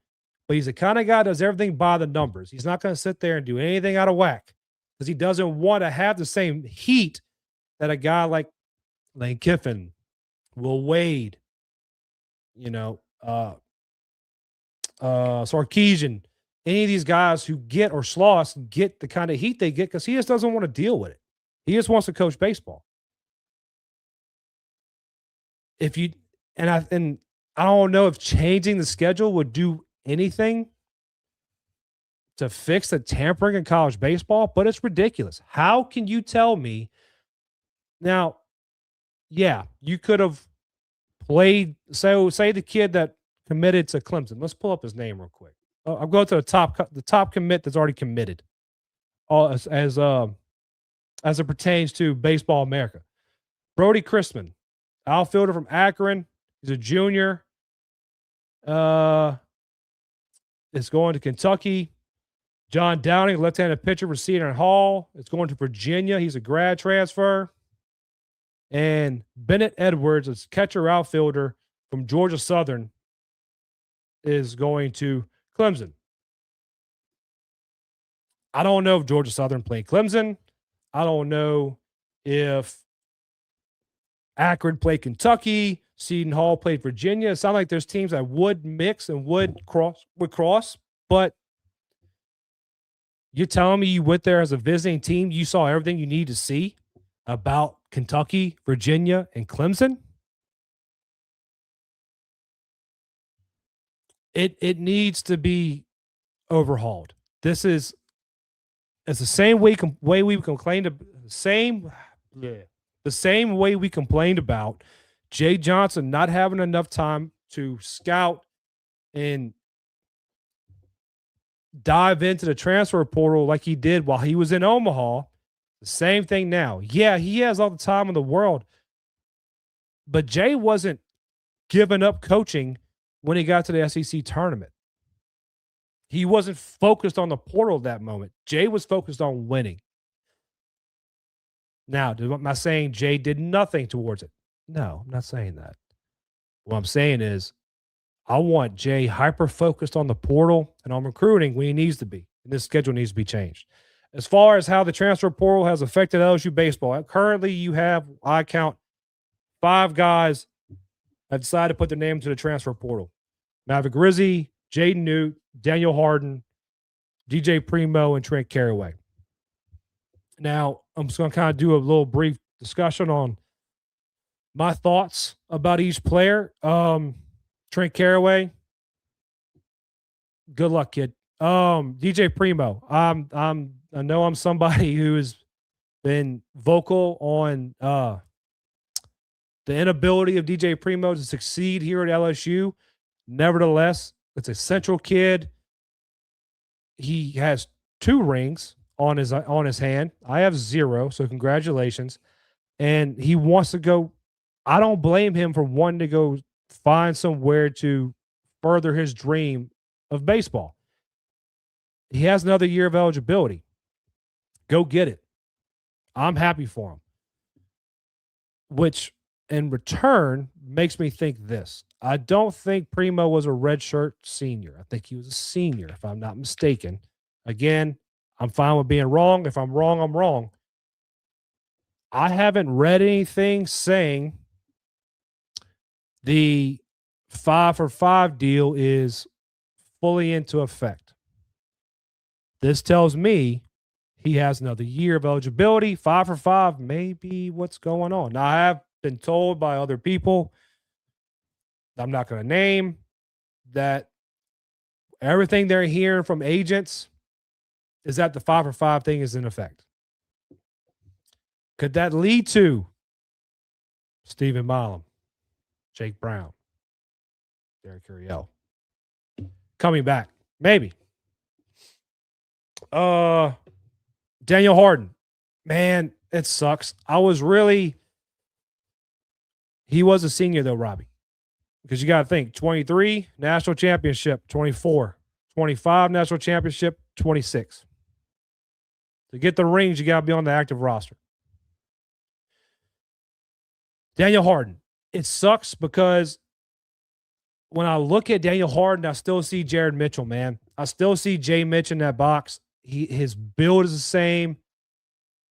But he's the kind of guy that does everything by the numbers. He's not going to sit there and do anything out of whack because he doesn't want to have the same heat that a guy like Lane Kiffin, Will Wade, Sarkisian, any of these guys who get, or Sloss, get the kind of heat they get because he just doesn't want to deal with it. He just wants to coach baseball. I don't know if changing the schedule would do anything to fix the tampering in college baseball, but it's ridiculous. How can you tell me now? Yeah, you could have played. So say the kid that committed to Clemson. Let's pull up his name real quick. I'll go to the top commit that's already committed, as it pertains to Baseball America. Brody Chrisman, Outfielder from Akron. He's a junior. It's going to Kentucky. John Downing, left-handed pitcher for Seton Hall. It's going to Virginia. He's a grad transfer. And Bennett Edwards, a catcher outfielder from Georgia Southern, is going to Clemson. I don't know if Georgia Southern played Clemson. I don't know if Akron played Kentucky. Seton Hall played Virginia. It sounds like there's teams that would mix and would cross, but you're telling me you went there as a visiting team, you saw everything you need to see about Kentucky, Virginia, and Clemson? It needs to be overhauled. It's the same way we complained the same way we complained about Jay Johnson not having enough time to scout and dive into the transfer portal like he did while he was in Omaha. The same thing now. Yeah, he has all the time in the world, but Jay wasn't giving up coaching when he got to the SEC tournament. He wasn't focused on the portal at that moment. Jay was focused on winning. Now, am I saying Jay did nothing towards it? No, I'm not saying that. What I'm saying is I want Jay hyper-focused on the portal and on recruiting when he needs to be. And this schedule needs to be changed. As far as how the transfer portal has affected LSU baseball, currently you have, I count, 5 guys that decided to put their name to the transfer portal. Maverick Rizzi, Jaden Newt, Daniel Harden, DJ Primo, and Trent Carraway. Now, I'm just going to kind of do a little brief discussion on my thoughts about each player. Trent Carraway, good luck, kid. DJ Primo, I know I'm somebody who has been vocal on the inability of DJ Primo to succeed here at LSU. Nevertheless, it's a Central kid. He has 2 rings on his hand. I have 0, so congratulations. And he wants to go. I don't blame him for wanting to go find somewhere to further his dream of baseball. He has another year of eligibility. Go get it. I'm happy for him. Which, in return, makes me think this. I don't think Primo was a redshirt senior. I think he was a senior, if I'm not mistaken. Again, I'm fine with being wrong. If I'm wrong, I'm wrong. I haven't read anything saying the 5-for-5 deal is fully into effect. This tells me he has another year of eligibility. 5-for-5 may be what's going on. Now, I have been told by other people, I'm not going to name, that everything they're hearing from agents is that the 5-for-5 thing is in effect. Could that lead to Stephen Milam, Jake Brown, Derek Curiel coming back? Maybe. Daniel Harden. Man, it sucks. He was a senior though, Robbie. Because you got to think, 23, national championship, 24, 25, national championship, 26. To get the rings, you got to be on the active roster. Daniel Harden. It sucks because when I look at Daniel Harden, I still see Jared Mitchell, man. I still see Jay Mitch in that box. His build is the same.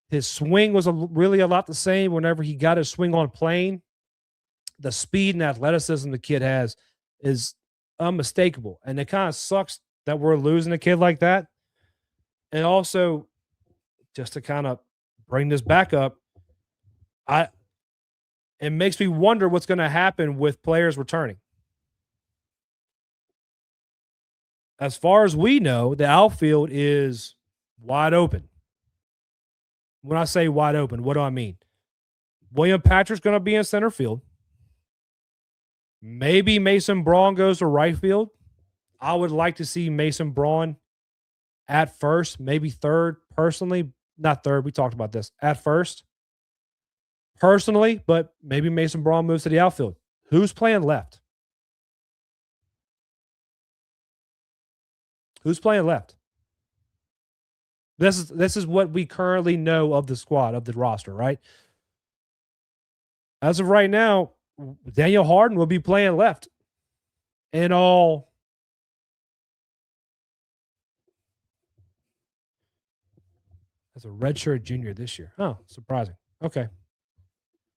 His swing was really a lot the same whenever he got his swing on plane. The speed and athleticism the kid has is unmistakable. And it kind of sucks that we're losing a kid like that. And also, just to kind of bring this back up, it makes me wonder what's going to happen with players returning. As far as we know, the outfield is wide open. When I say wide open, what do I mean? William Patrick's going to be in center field. Maybe Mason Braun goes to right field. I would like to see Mason Braun at first, maybe third, personally. Not third. We talked about this. At first. personally, but maybe Mason Braun moves to the outfield. Who's playing left? Who's playing left? This is what we currently know of the squad, of the roster, right? As of right now, Daniel Harden will be playing left in all. As a redshirt junior this year. Oh, surprising. Okay.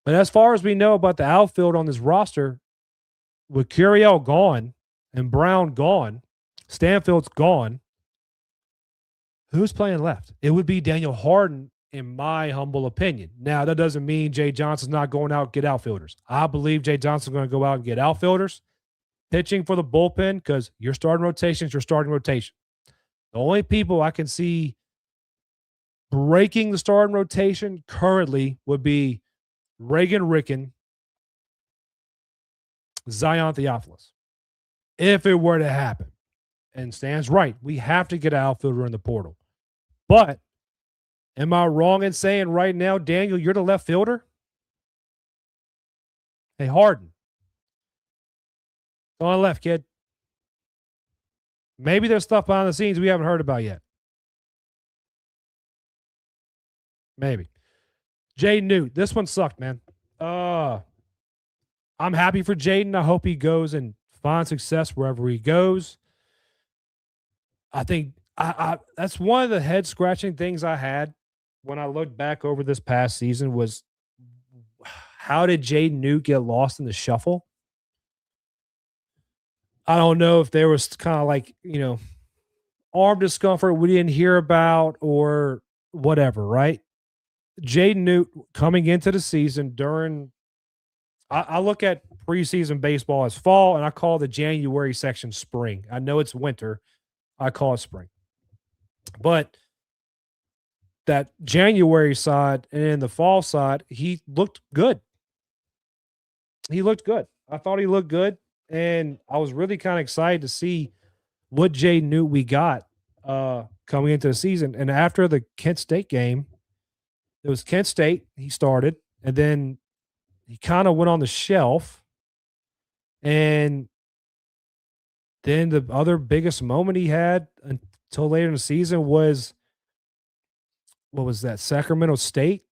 But as far as we know about the outfield on this roster, with Curiel gone and Brown gone, Stanfield's gone, who's playing left? It would be Daniel Harden, in my humble opinion. Now, that doesn't mean Jay Johnson's not going out and get outfielders. I believe Jay Johnson's going to go out and get outfielders, pitching for the bullpen, because your starting rotation is your starting rotation. The only people I can see breaking the starting rotation currently would be Reagan Ricken, Zion Theophilus, if it were to happen. And Stan's right. We have to get an outfielder in the portal. But am I wrong in saying right now, Daniel, you're the left fielder? Hey, Harden. Go on left, kid. Maybe there's stuff behind the scenes we haven't heard about yet. Maybe. Jay Newt. This one sucked, man. I'm happy for Jaden. I hope he goes and finds success wherever he goes. I think that's one of the head-scratching things I had when I looked back over this past season was, how did Jaden Newt get lost in the shuffle? I don't know if there was kind of like, arm discomfort we didn't hear about or whatever, right? Jaden Newt coming into the season I look at preseason baseball as fall, and I call the January section spring. I know it's winter. I call it spring. But that January side and the fall side, he looked good. He looked good. I thought he looked good, and I was really kind of excited to see what Jaden Newt we got coming into the season. And after the Kent State game, it was Kent State. He started, and then he kind of went on the shelf. And then the other biggest moment he had until later in the season was, what was that? Sacramento State,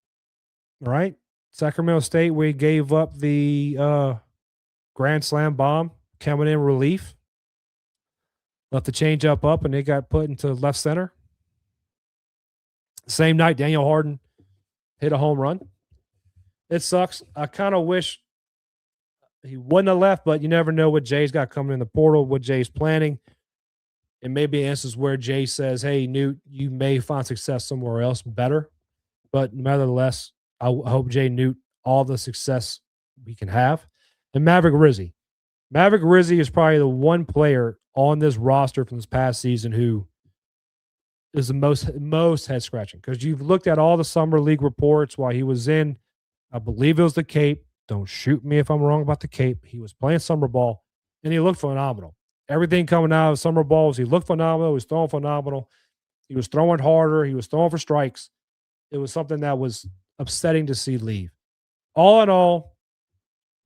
right? Sacramento State, where he gave up the grand slam bomb coming in relief. Left the changeup up, and it got put into left center. Same night, Daniel Harden hit a home run. It sucks. I kind of wish he wouldn't have left, but you never know what Jay's got coming in the portal, what Jay's planning. It may be instances where Jay says, hey, Newt, you may find success somewhere else better. But nevertheless, I hope Jay Newt all the success we can have. And Maverick Rizzi. Maverick Rizzi is probably the one player on this roster from this past season who is the most head-scratching, because you've looked at all the summer league reports while he was in, I believe it was the Cape. Don't shoot me if I'm wrong about the Cape. He was playing summer ball, and he looked phenomenal. Everything coming out of summer balls, he looked phenomenal. He was throwing phenomenal. He was throwing harder. He was throwing for strikes. It was something that was upsetting to see leave. All in all,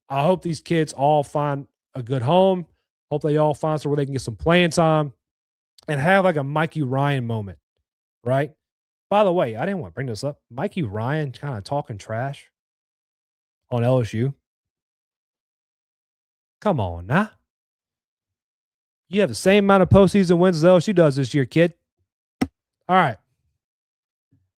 I hope these kids all find a good home. Hope they all find somewhere they can get some playing time and have like a Mikey Ryan moment, right? By the way, I didn't want to bring this up. Mikey Ryan kind of talking trash on LSU. Come on now. You have the same amount of postseason wins as LSU does this year, kid. All right.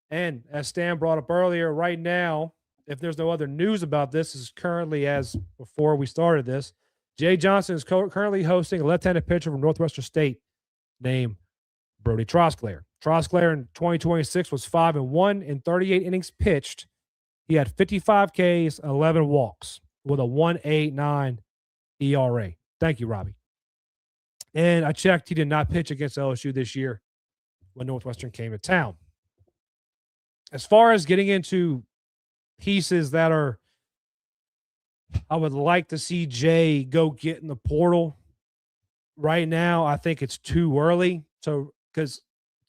And as Stan brought up earlier, right now, if there's no other news about this, is currently, as before we started this, Jay Johnson is currently hosting a left-handed pitcher from Northwestern State named Brody Trosclair. Trosclair in 2026 was 5-1 in 38 innings pitched. He had 55 Ks, 11 walks with a 1.89 ERA. Thank you, Robbie. And I checked, he did not pitch against LSU this year when Northwestern came to town. As far as getting into pieces that are, I would like to see Jay go get in the portal. Right now, I think it's too early. So, because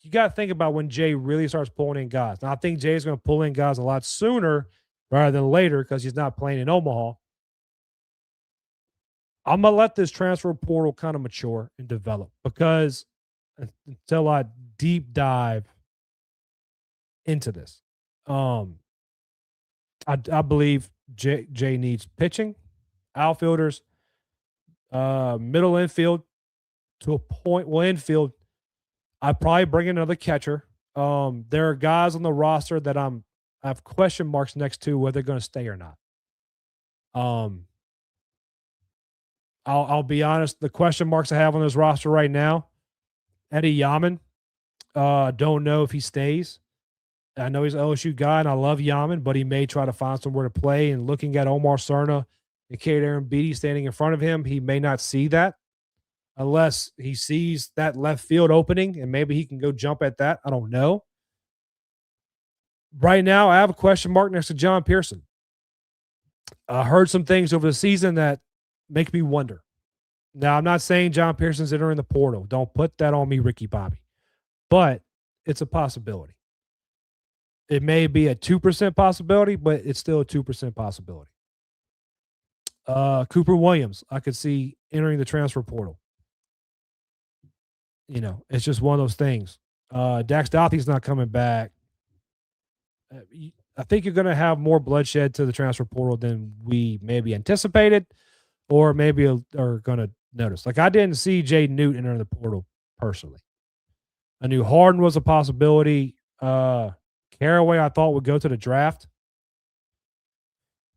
you got to think about when Jay really starts pulling in guys. Now, I think Jay's going to pull in guys a lot sooner rather than later because he's not playing in Omaha. I'm going to let this transfer portal kind of mature and develop because until I deep dive into this, I believe Jay needs pitching, outfielders, middle infield to a point. Well, infield, I'd probably bring in another catcher. There are guys on the roster that I have question marks next to whether they're going to stay or not. I'll be honest. The question marks I have on this roster right now, Eddie Yaman. Don't know if he stays. I know he's an LSU guy, and I love Yaman, but he may try to find somewhere to play. And looking at Omar Cerna and Kate Aaron Beatty standing in front of him, he may not see that unless he sees that left field opening, and maybe he can go jump at that. I don't know. Right now, I have a question mark next to John Pearson. I heard some things over the season that make me wonder. Now, I'm not saying John Pearson's entering the portal. Don't put that on me, Ricky Bobby. But it's a possibility. It may be a 2% possibility, but it's still a 2% possibility. Cooper Williams, I could see entering the transfer portal. You know, it's just one of those things. Dax Dothie's not coming back. I think you're going to have more bloodshed to the transfer portal than we maybe anticipated or maybe are going to notice. Like, I didn't see Jay Newt enter the portal personally. I knew Harden was a possibility. Caraway, I thought, would go to the draft,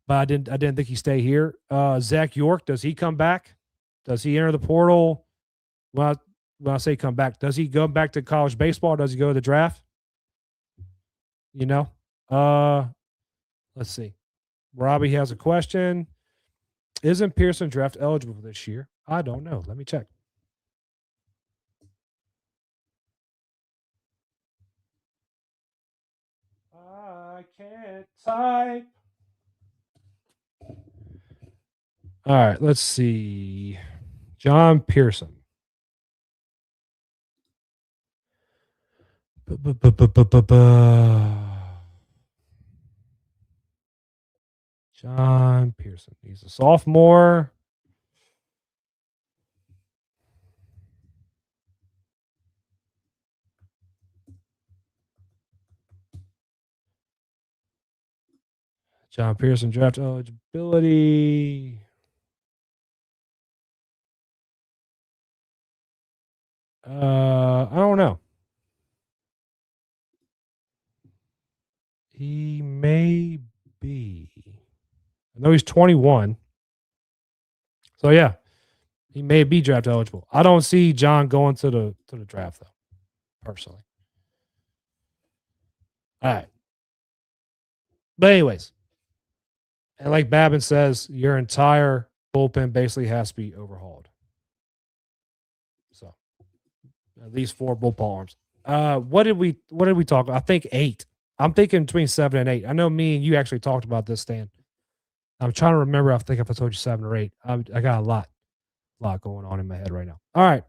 but I didn't think he'd stay here. Zach York, does he come back? Does he enter the portal? When I say come back, does he go back to college baseball? Does he go to the draft? You know, let's see. Robbie has a question. Isn't Pearson draft eligible for this year? I don't know. Let me check. I can't type. All right, let's see. John Pearson. John Pearson. He's a sophomore. John Pearson draft eligibility. I don't know. He may be. I know he's 21. So yeah, he may be draft eligible. I don't see John going to the draft though, personally. All right. But anyways, and like Babin says, your entire bullpen basically has to be overhauled. So at least 4 bullpen arms. What did we talk about? I think 8. I'm thinking between 7 and 8. I know me and you actually talked about this, Stan. I'm trying to remember. I think if I told you 7 or 8. I got a lot going on in my head right now. All right.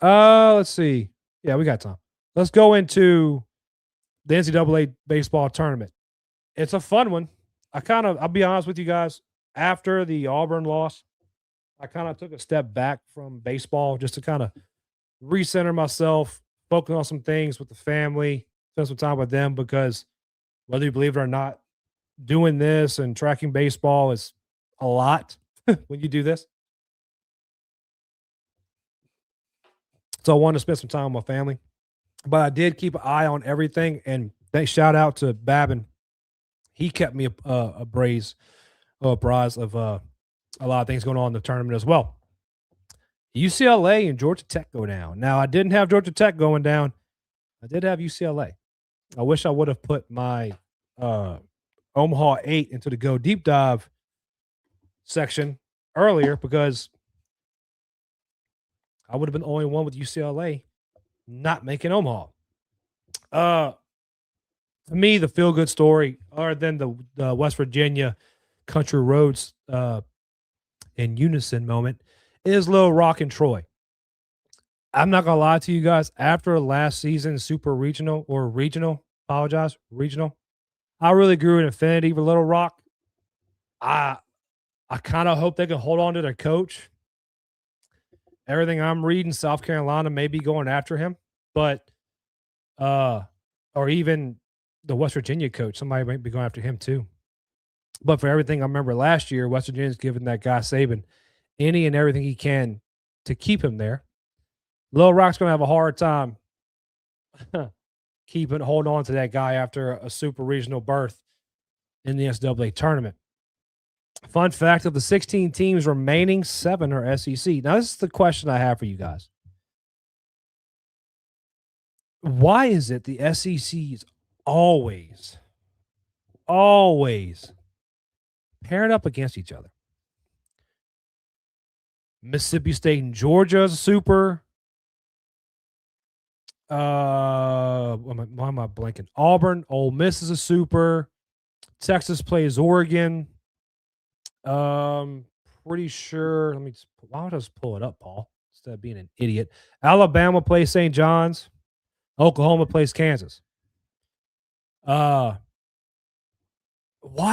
Let's see. Yeah, we got time. Let's go into the NCAA baseball tournament. It's a fun one. I'll be honest with you guys. After the Auburn loss, I kind of took a step back from baseball just to kind of recenter myself, focus on some things with the family, spend some time with them, because whether you believe it or not, doing this and tracking baseball is a lot when you do this. So I wanted to spend some time with my family, but I did keep an eye on everything. And shout out to Babin. He kept me apprised of a lot of things going on in the tournament as well. UCLA and Georgia Tech go down. Now, I didn't have Georgia Tech going down. I did have UCLA. I wish I would have put my Omaha 8 into the Go Deep Dive section earlier, because I would have been the only one with UCLA not making Omaha. To me, the feel-good story, other than the West Virginia Country Roads in unison moment, is Little Rock and Troy. I'm not going to lie to you guys. After last season's super regional, I really grew an affinity for Little Rock. I kind of hope they can hold on to their coach. Everything I'm reading, South Carolina may be going after him, but or even the West Virginia coach, somebody might be going after him too. But for everything I remember last year, West Virginia's giving that guy Saban any and everything he can to keep him there. Little Rock's going to have a hard time holding on to that guy after a super regional berth in the NCAA tournament. Fun fact, of the 16 teams remaining, 7 are SEC. Now, this is the question I have for you guys. Why is it the SEC is always pairing up against each other? Mississippi State and Georgia is super. Why am I blanking? Auburn, Ole Miss is a super. Texas plays Oregon. Pretty sure. Why don't I just pull it up, Paul, instead of being an idiot? Alabama plays St. John's. Oklahoma plays Kansas. Why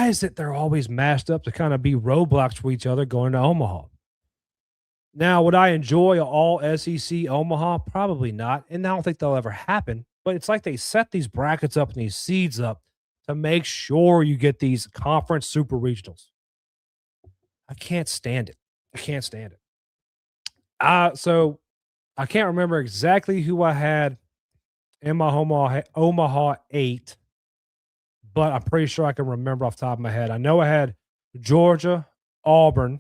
is it they're always mashed up to kind of be roadblocks for each other going to Omaha? Now, would I enjoy all SEC Omaha? Probably not. And I don't think that'll ever happen. But it's like they set these brackets up and these seeds up to make sure you get these conference super regionals. I can't stand it. So I can't remember exactly who I had in my Omaha 8, but I'm pretty sure I can remember off the top of my head. I know I had Georgia, Auburn.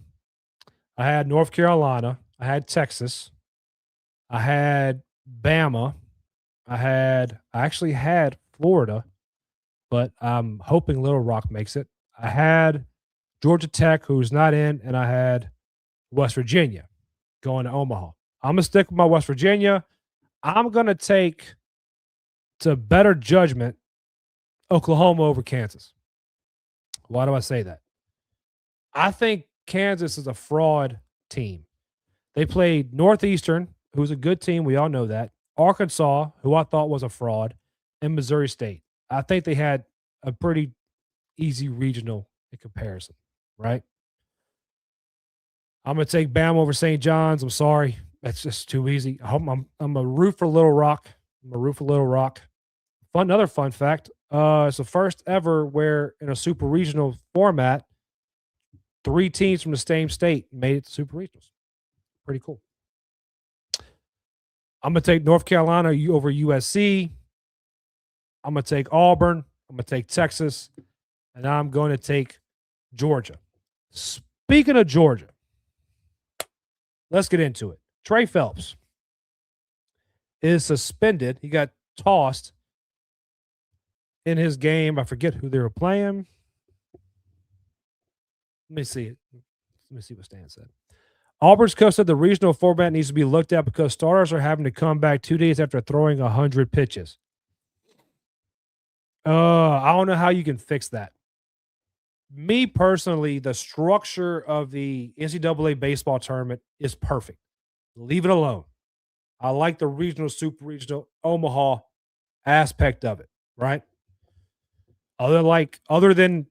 I had North Carolina. I had Texas. I had Bama. I actually had Florida, but I'm hoping Little Rock makes it. I had Georgia Tech, who's not in, and I had West Virginia going to Omaha. I'm going to stick with my West Virginia. I'm going to take, to better judgment, Oklahoma over Kansas. Why do I say that? I think Kansas is a fraud team. They played Northeastern, who's a good team. We all know that. Arkansas, who I thought was a fraud, and Missouri State. I think they had a pretty easy regional in comparison, right? I'm going to take Bama over St. John's. I'm sorry. That's just too easy. I'm a root for Little Rock. Another fun fact. It's the first ever where in a super regional format, 3 teams from the same state made it to super regionals. Pretty cool. I'm going to take North Carolina over USC. I'm going to take Auburn. I'm going to take Texas. And I'm going to take Georgia. Speaking of Georgia, let's get into it. Trey Phelps is suspended. He got tossed in his game. I forget who they were playing. Let me see it. Let me see what Stan said. Auburn's coach said the regional format needs to be looked at because starters are having to come back 2 days after throwing 100 pitches. I don't know how you can fix that. Me personally, the structure of the NCAA baseball tournament is perfect. Leave it alone. I like the regional, super regional, Omaha aspect of it, right? Other than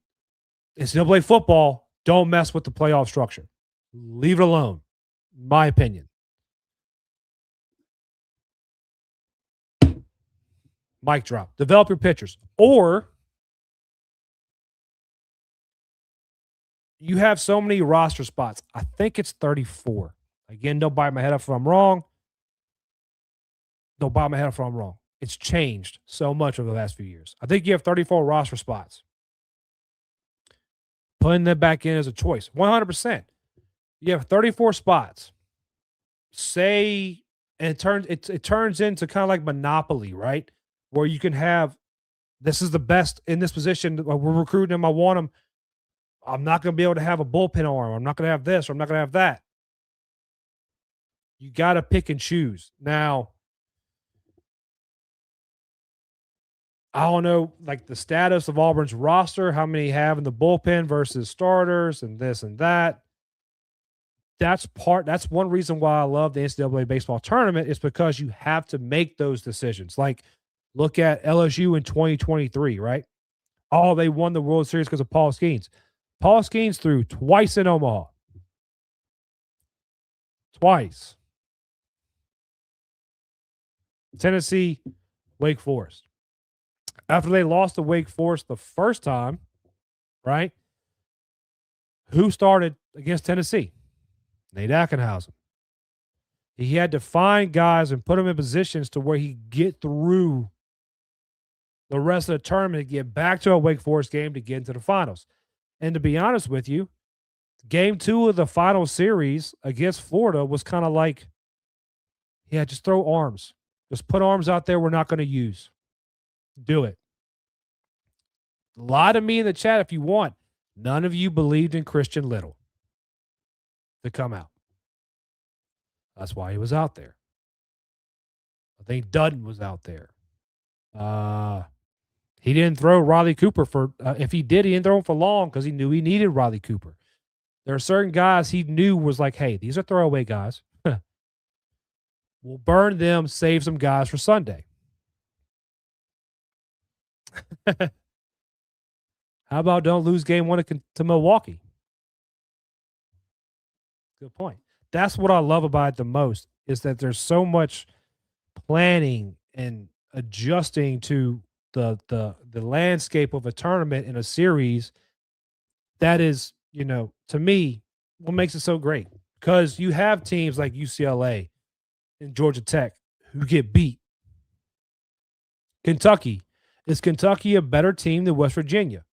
NCAA football, don't mess with the playoff structure. Leave it alone. My opinion. Mic drop. Develop your pitchers. Or you have so many roster spots. I think it's 34. Again, don't bite my head off if I'm wrong. It's changed so much over the last few years. I think you have 34 roster spots. Putting them back in as a choice. 100%. You have 34 spots. And it turns into kind of like Monopoly, right? Where you can have, this is the best in this position. We're recruiting him. I want him. I'm not going to be able to have a bullpen arm. I'm not going to have this, or I'm not going to have that. You got to pick and choose. Now, I don't know, like the status of Auburn's roster, how many have in the bullpen versus starters and this and that. That's one reason why I love the NCAA baseball tournament is because you have to make those decisions. Like, look at LSU in 2023, right? Oh, they won the World Series because of Paul Skeens. Paul Skeens threw twice in Omaha. Twice. Tennessee, Wake Forest. After they lost to Wake Forest the first time, right? Who started against Tennessee? Nate Ackenhausen. He had to find guys and put them in positions to where he get through the rest of the tournament to get back to a Wake Forest game to get into the finals. And to be honest with you, game 2 of the final series against Florida was kind of like, yeah, just throw arms. Just put arms out there we're not going to use. Do it. Lie to me in the chat if you want. None of you believed in Christian Little to come out. That's why he was out there. I think Dutton was out there. He didn't throw Riley Cooper for, if he did, he didn't throw him for long because he knew he needed Riley Cooper. There are certain guys he knew was like, hey, these are throwaway guys. We'll burn them, save some guys for Sunday. How about don't lose game 1 to Milwaukee? Good point. That's what I love about it the most, is that there's so much planning and adjusting to the landscape of a tournament in a series. That is, to me, what makes it so great. Because you have teams like UCLA and Georgia Tech who get beat. Kentucky. Is Kentucky a better team than West Virginia?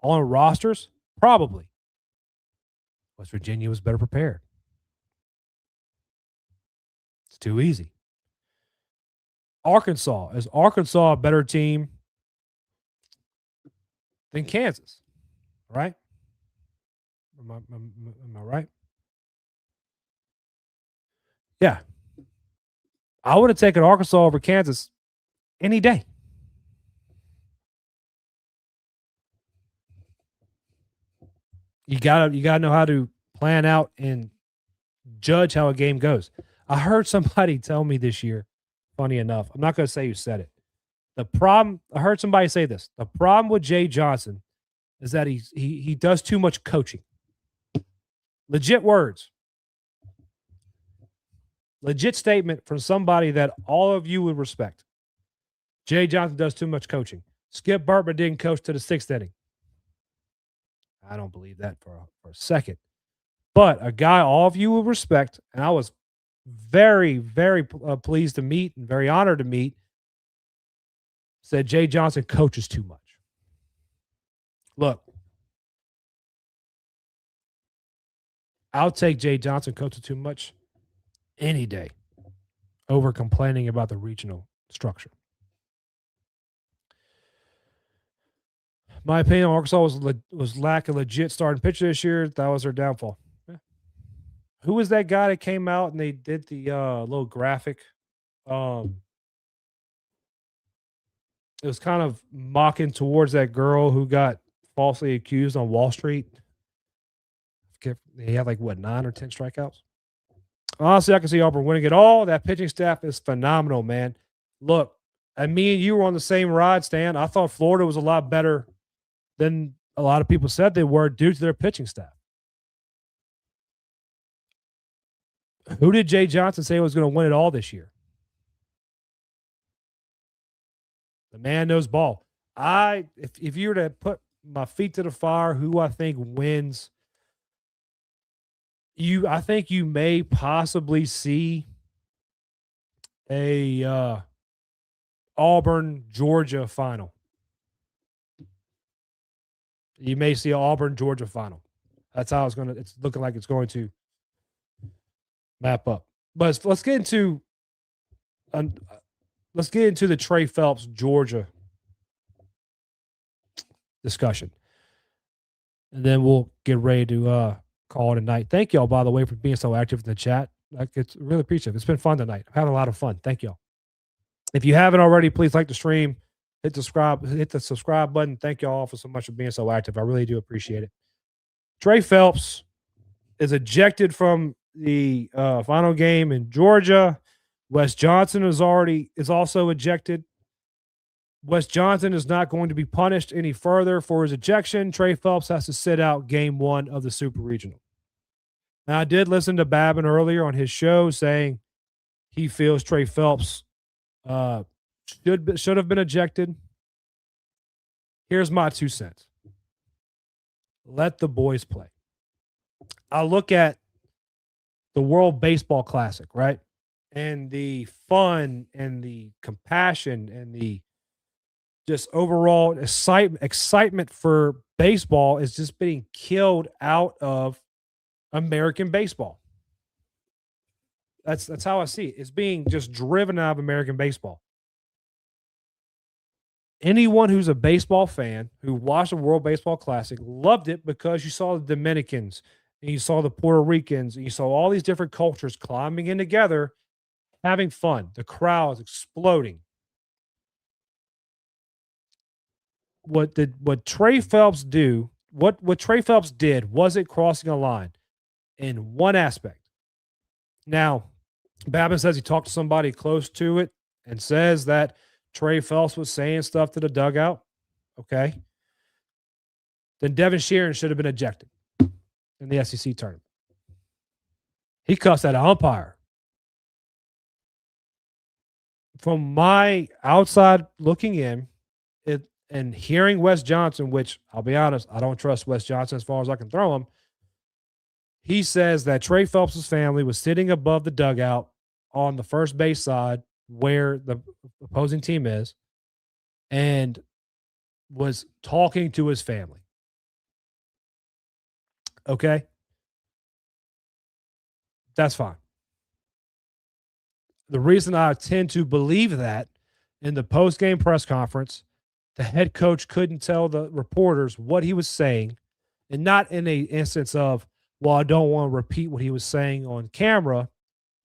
On rosters? Probably. West Virginia was better prepared. It's too easy. Arkansas. Is Arkansas a better team than Kansas? Right? Am I right? Yeah. I would have taken Arkansas over Kansas any day. You gotta know how to plan out and judge how a game goes. I heard somebody tell me this year, funny enough, I'm not going to say who said it. I heard somebody say this. The problem with Jay Johnson is that he does too much coaching. Legit words. Legit statement from somebody that all of you would respect. Jay Johnson does too much coaching. Skip Burtman didn't coach to the 6th inning. I don't believe that for a second. But a guy all of you will respect, and I was very, very pleased to meet and very honored to meet, said Jay Johnson coaches too much. Look, I'll take Jay Johnson coaching too much any day over complaining about the regional structure. My opinion, Arkansas was lacking legit starting pitcher this year. That was their downfall. Yeah. Who was that guy that came out and they did the little graphic? It was kind of mocking towards that girl who got falsely accused on Wall Street. He had 9 or 10 strikeouts. Honestly, I can see Auburn winning it all. That pitching staff is phenomenal, man. Look, and me and you were on the same ride, Stan. I thought Florida was a lot better than a lot of people said they were due to their pitching staff. Who did Jay Johnson say was going to win it all this year? The man knows ball. If you were to put my feet to the fire, who I think wins, I think you may possibly see a Auburn Georgia final. You may see an Auburn Georgia final. That's how it's looking like it's going to map up. But let's get into the Trey Phelps Georgia discussion, and then we'll get ready to call it a night. Thank y'all, by the way, for being so active in the chat. It's really appreciative. It's been fun tonight. I'm having a lot of fun. Thank y'all. If you haven't already, please like the stream. Hit the subscribe button. Thank you all for so much for being so active. I really do appreciate it. Trey Phelps is ejected from the final game in Georgia. Wes Johnson is also ejected. Wes Johnson is not going to be punished any further for his ejection. Trey Phelps has to sit out game 1 of the Super Regional. Now, I did listen to Babin earlier on his show saying he feels Trey Phelps should have been ejected. Here's my 2 cents. Let the boys play. I look at the World Baseball Classic, right? And the fun and the compassion and the just overall excitement for baseball is just being killed out of American baseball. That's how I see it. It's being just driven out of American baseball. Anyone who's a baseball fan who watched the World Baseball Classic loved it because you saw the Dominicans and you saw the Puerto Ricans and you saw all these different cultures climbing in together, having fun. The crowds exploding. What Trey Phelps do? What Trey Phelps did wasn't crossing a line in one aspect. Now, Babin says he talked to somebody close to it and says that Trey Phelps was saying stuff to the dugout. Okay. Then Devin Sheeran should have been ejected in the SEC tournament. He cussed at an umpire. From my outside looking in, and hearing Wes Johnson, which I'll be honest, I don't trust Wes Johnson as far as I can throw him. He says that Trey Phelps' family was sitting above the dugout on the first base side where the opposing team is and was talking to his family. Okay? That's fine. The reason I tend to believe that in the post-game press conference, the head coach couldn't tell the reporters what he was saying, and not in a instance of, well, I don't want to repeat what he was saying on camera.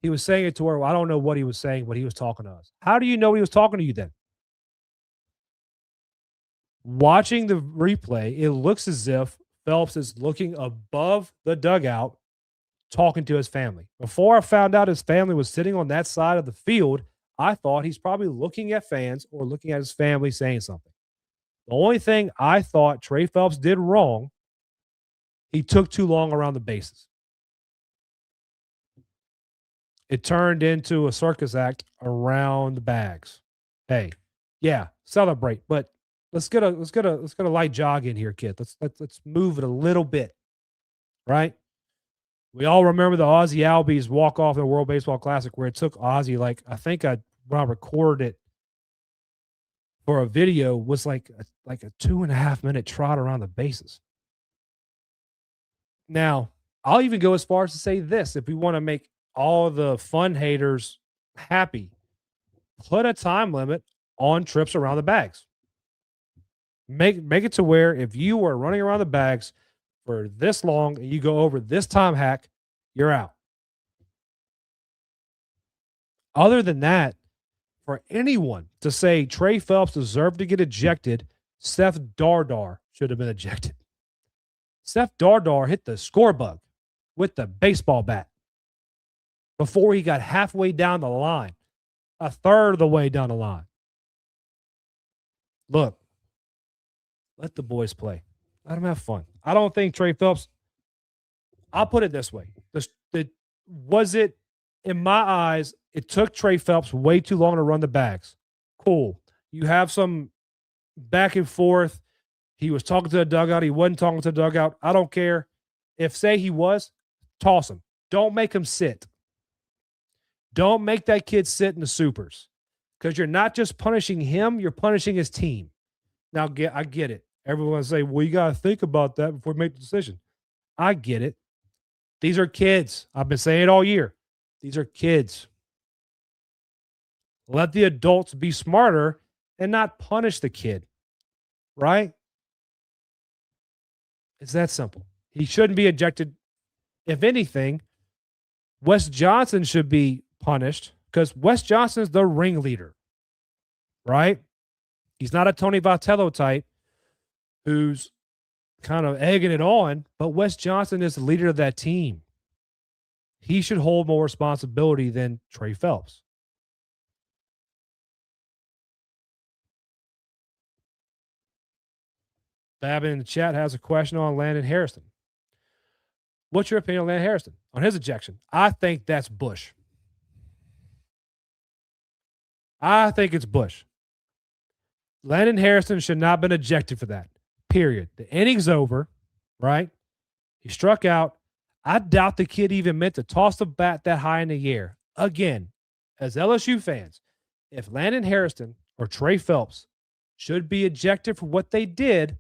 He was saying it to her, well, I don't know what he was saying, but he was talking to us. How do you know he was talking to you then? Watching the replay, it looks as if Phelps is looking above the dugout talking to his family. Before I found out his family was sitting on that side of the field, I thought he's probably looking at fans or looking at his family saying something. The only thing I thought Trey Phelps did wrong, he took too long around the bases. It turned into a circus act around the bags. Hey, yeah, celebrate, but let's get a light jog in here, kid. Let's move it a little bit, right? We all remember the Ozzie Albies walk off in the World Baseball Classic where it took Ozzie, when I recorded it for a video, was like a 2.5 minute trot around the bases. Now, I'll even go as far as to say this: if we want to make all the fun haters happy, put a time limit on trips around the bags. Make it to where if you are running around the bags for this long and you go over this time hack, you're out. Other than that, for anyone to say Trey Phelps deserved to get ejected, Seth Dardar should have been ejected. Seth Dardar hit the score bug with the baseball bat before he got halfway down the line, a third of the way down the line. Look, let the boys play. Let them have fun. I don't think Trey Phelps, I'll put it this way. In my eyes, it took Trey Phelps way too long to run the bags. Cool. You have some back and forth. He was talking to the dugout. He wasn't talking to the dugout. I don't care. If say he was, toss him. Don't make him sit. Don't make that kid sit in the supers, because you're not just punishing him, you're punishing his team. Now, I get it. Everyone say, well, you got to think about that before you make the decision. I get it. These are kids. I've been saying it all year. These are kids. Let the adults be smarter and not punish the kid, right? It's that simple. He shouldn't be ejected. If anything, Wes Johnson should be punished because Wes Johnson is the ringleader, right? He's not a Tony Vitello type who's kind of egging it on, but Wes Johnson is the leader of that team. He should hold more responsibility than Trey Phelps. Babin in the chat has a question on Landon Harrison. What's your opinion on Landon Harrison on his ejection? I think that's Bush. I think it's Bush. Landon Harrison should not have been ejected for that. Period. The inning's over, right? He struck out. I doubt the kid even meant to toss the bat that high in the air. Again, as LSU fans, if Landon Harrison or Trey Phelps should be ejected for what they did,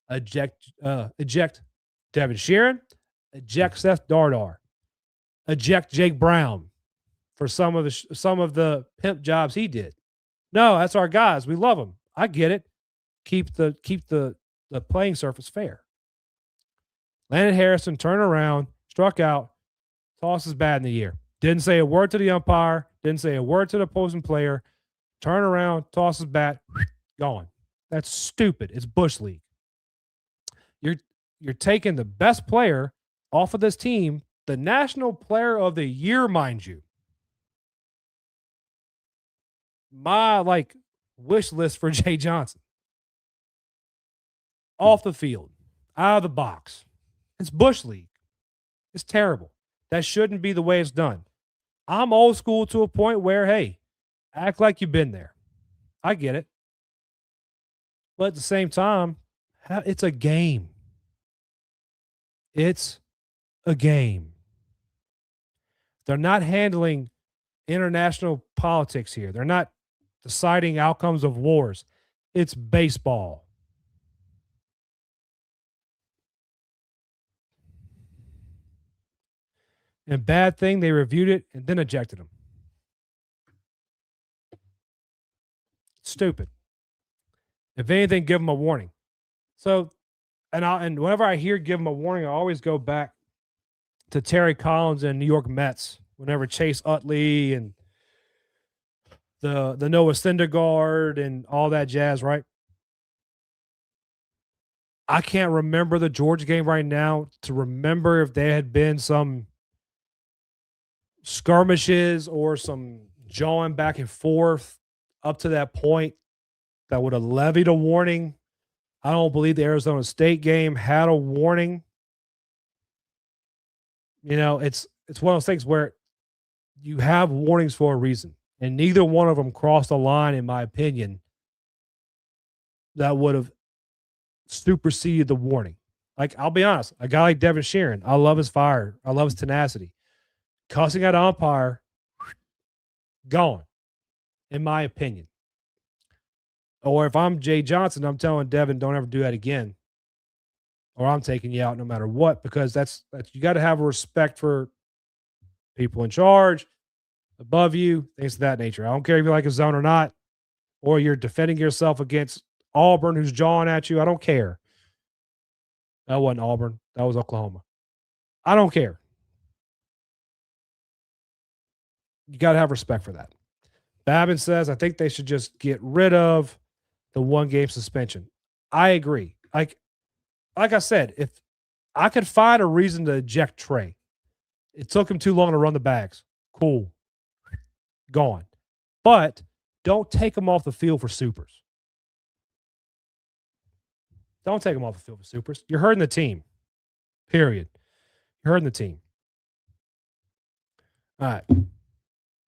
eject Devin Sheeran, eject Seth Dardar, eject Jake Brown for some of the pimp jobs he did. No, that's our guys. We love them. I get it. Keep the playing surface fair. Landon Harrison turned around, struck out, tossed his bat in the air. Didn't say a word to the umpire. Didn't say a word to the opposing player. Turn around, toss his bat, gone. That's stupid. It's Bush League. You're taking the best player off of this team, the National Player of the Year, mind you. My wish list for Jay Johnson. Off the field, out of the box. It's Bush League. It's terrible. That shouldn't be the way it's done. I'm old school to a point where, hey, act like you've been there. I get it. But at the same time, it's a game. It's a game. They're not handling international politics here. They're not deciding outcomes of wars. It's baseball. And bad thing, they reviewed it and then ejected him. Stupid. If anything, give him a warning. So, and whenever I hear give him a warning, I always go back to Terry Collins and New York Mets. Whenever Chase Utley and the Noah Syndergaard and all that jazz, right? I can't remember the Georgia game right now to remember if there had been some skirmishes or some jawing back and forth up to that point that would have levied a warning. I don't believe the Arizona State game had a warning. You know, it's one of those things where you have warnings for a reason, and neither one of them crossed a line, in my opinion, that would have superseded the warning. Like, I'll be honest, a guy like Devin Sheeran, I love his fire. I love his tenacity. Cussing at an umpire, gone, in my opinion. Or if I'm Jay Johnson, I'm telling Devin, don't ever do that again. Or I'm taking you out no matter what, because that's you got to have a respect for people in charge, above you, things of that nature. I don't care if you like a zone or not, or you're defending yourself against Auburn who's jawing at you. I don't care. That wasn't Auburn. That was Oklahoma. I don't care. You got to have respect for that. Babin says, I think they should just get rid of the 1-game suspension. I agree. Like I said, if I could find a reason to eject Trey, it took him too long to run the bags. Cool. Gone. But don't take him off the field for supers. Don't take him off the field for supers. You're hurting the team. Period. You're hurting the team. All right.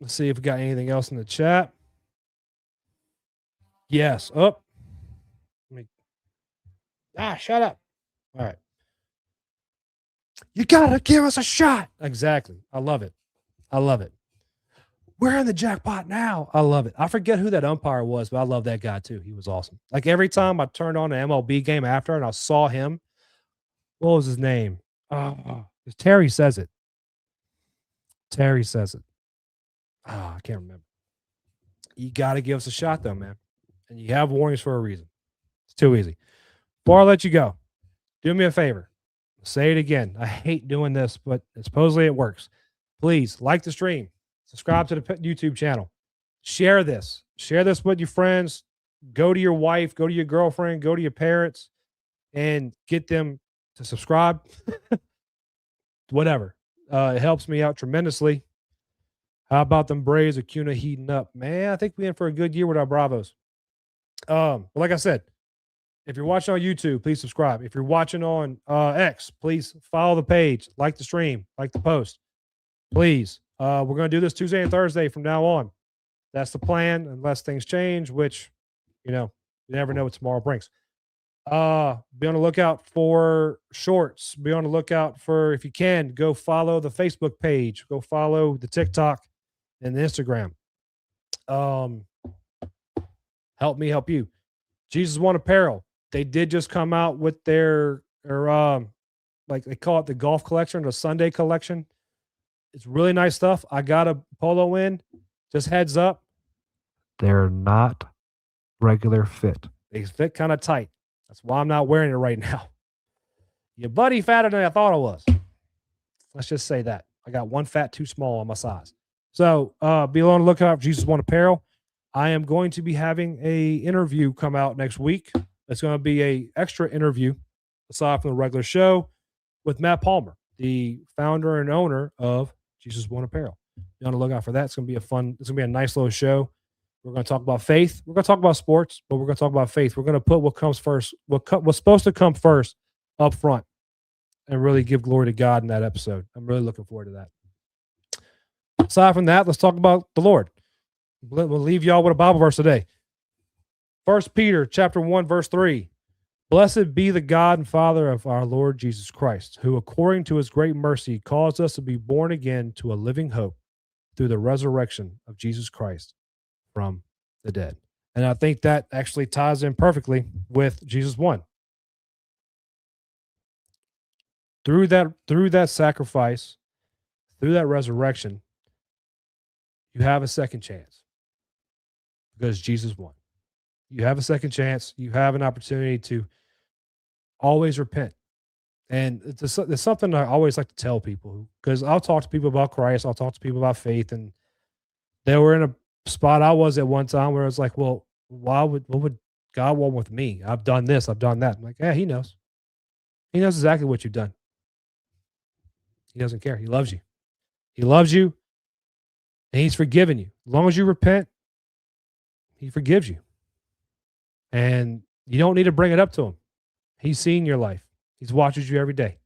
Let's see if we got anything else in the chat. Yes. Oh. Shut up. All right. You got to give us a shot. Exactly. I love it. I love it. We're in the jackpot now. I love it. I forget who that umpire was, but I love that guy too. He was awesome. Like every time I turned on an MLB game after and I saw him, what was his name? Terry says it. Terry says it. I can't remember. You got to give us a shot though, man. And you have warnings for a reason. It's too easy. Before I let you go, do me a favor. Say it again. I hate doing this, but supposedly it works. Please like the stream. Subscribe to the YouTube channel. Share this. Share this with your friends. Go to your wife. Go to your girlfriend. Go to your parents and get them to subscribe. Whatever. It helps me out tremendously. How about them Braves of Cuna heating up? Man, I think we're in for a good year with our Bravos. But like I said, If you're watching on YouTube, please subscribe. If you're watching on X, please follow the page, like the stream, like the post. Please. We're going to do this Tuesday and Thursday from now on. That's the plan, unless things change, which, you never know what tomorrow brings. Be on the lookout for shorts. Be on the lookout for, if you can, go follow the Facebook page. Go follow the TikTok and the Instagram. Help me help you. Jesus One Apparel. They did just come out with their like they call it the golf collection, the Sunday collection. It's really nice stuff. I got a polo in. Just heads up. They're not regular fit. They fit kind of tight. That's why I'm not wearing it right now. Your buddy fatter than I thought I was. Let's just say that. I got one fat too small on my size. So be on the lookout for Jesus One Apparel. I am going to be having a interview come out next week. It's going to be a extra interview aside from the regular show with Matt Palmer, the founder and owner of Jesus One Apparel. Be on the lookout for that. It's going to be it's going to be a nice little show. We're going to talk about faith. We're going to talk about sports, but we're going to talk about faith. We're going to put what comes first, what's supposed to come first up front and really give glory to God in that episode. I'm really looking forward to that. Aside from that, let's talk about the Lord. We'll leave y'all with a Bible verse today. 1 Peter chapter 1, verse 3. Blessed be the God and Father of our Lord Jesus Christ, who according to his great mercy caused us to be born again to a living hope through the resurrection of Jesus Christ from the dead. And I think that actually ties in perfectly with Jesus 1. Through that sacrifice, through that resurrection, you have a second chance because Jesus won. You have a second chance. You have an opportunity to always repent. And it's something I always like to tell people, because I'll talk to people about Christ. I'll talk to people about faith. And they were in a spot I was at one time where I was like, well, what would God want with me? I've done this. I've done that. I'm like, yeah, he knows. He knows exactly what you've done. He doesn't care. He loves you. He loves you. And he's forgiven you. As long as you repent, he forgives you. And you don't need to bring it up to him. He's seen your life. He watches you every day.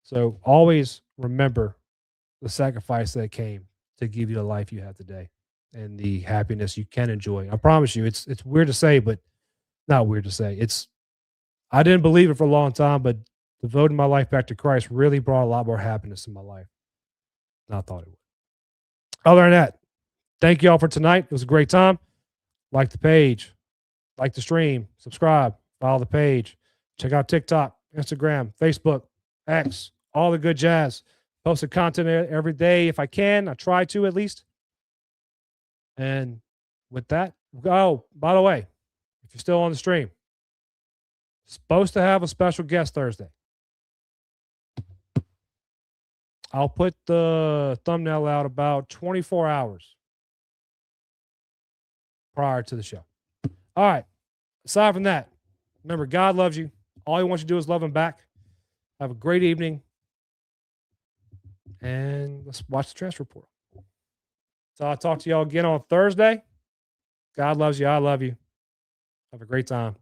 So always remember the sacrifice that came to give you the life you have today and the happiness you can enjoy. I promise you, it's weird to say, but not weird to say. I didn't believe it for a long time, but devoting my life back to Christ really brought a lot more happiness in my life than I thought it would. Other than that, thank you all for tonight. It was a great time. Like the page, like the stream, subscribe, follow the page, check out TikTok, Instagram, Facebook, X, all the good jazz. Posted content every day if I can. I try to at least. And with that, oh, by the way, if you're still on the stream, supposed to have a special guest Thursday. I'll put the thumbnail out about 24 hours prior to the show. All right. Aside from that, remember, God loves you. All he wants you to do is love him back. Have a great evening. And let's watch the transfer portal. So I'll talk to y'all again on Thursday. God loves you. I love you. Have a great time.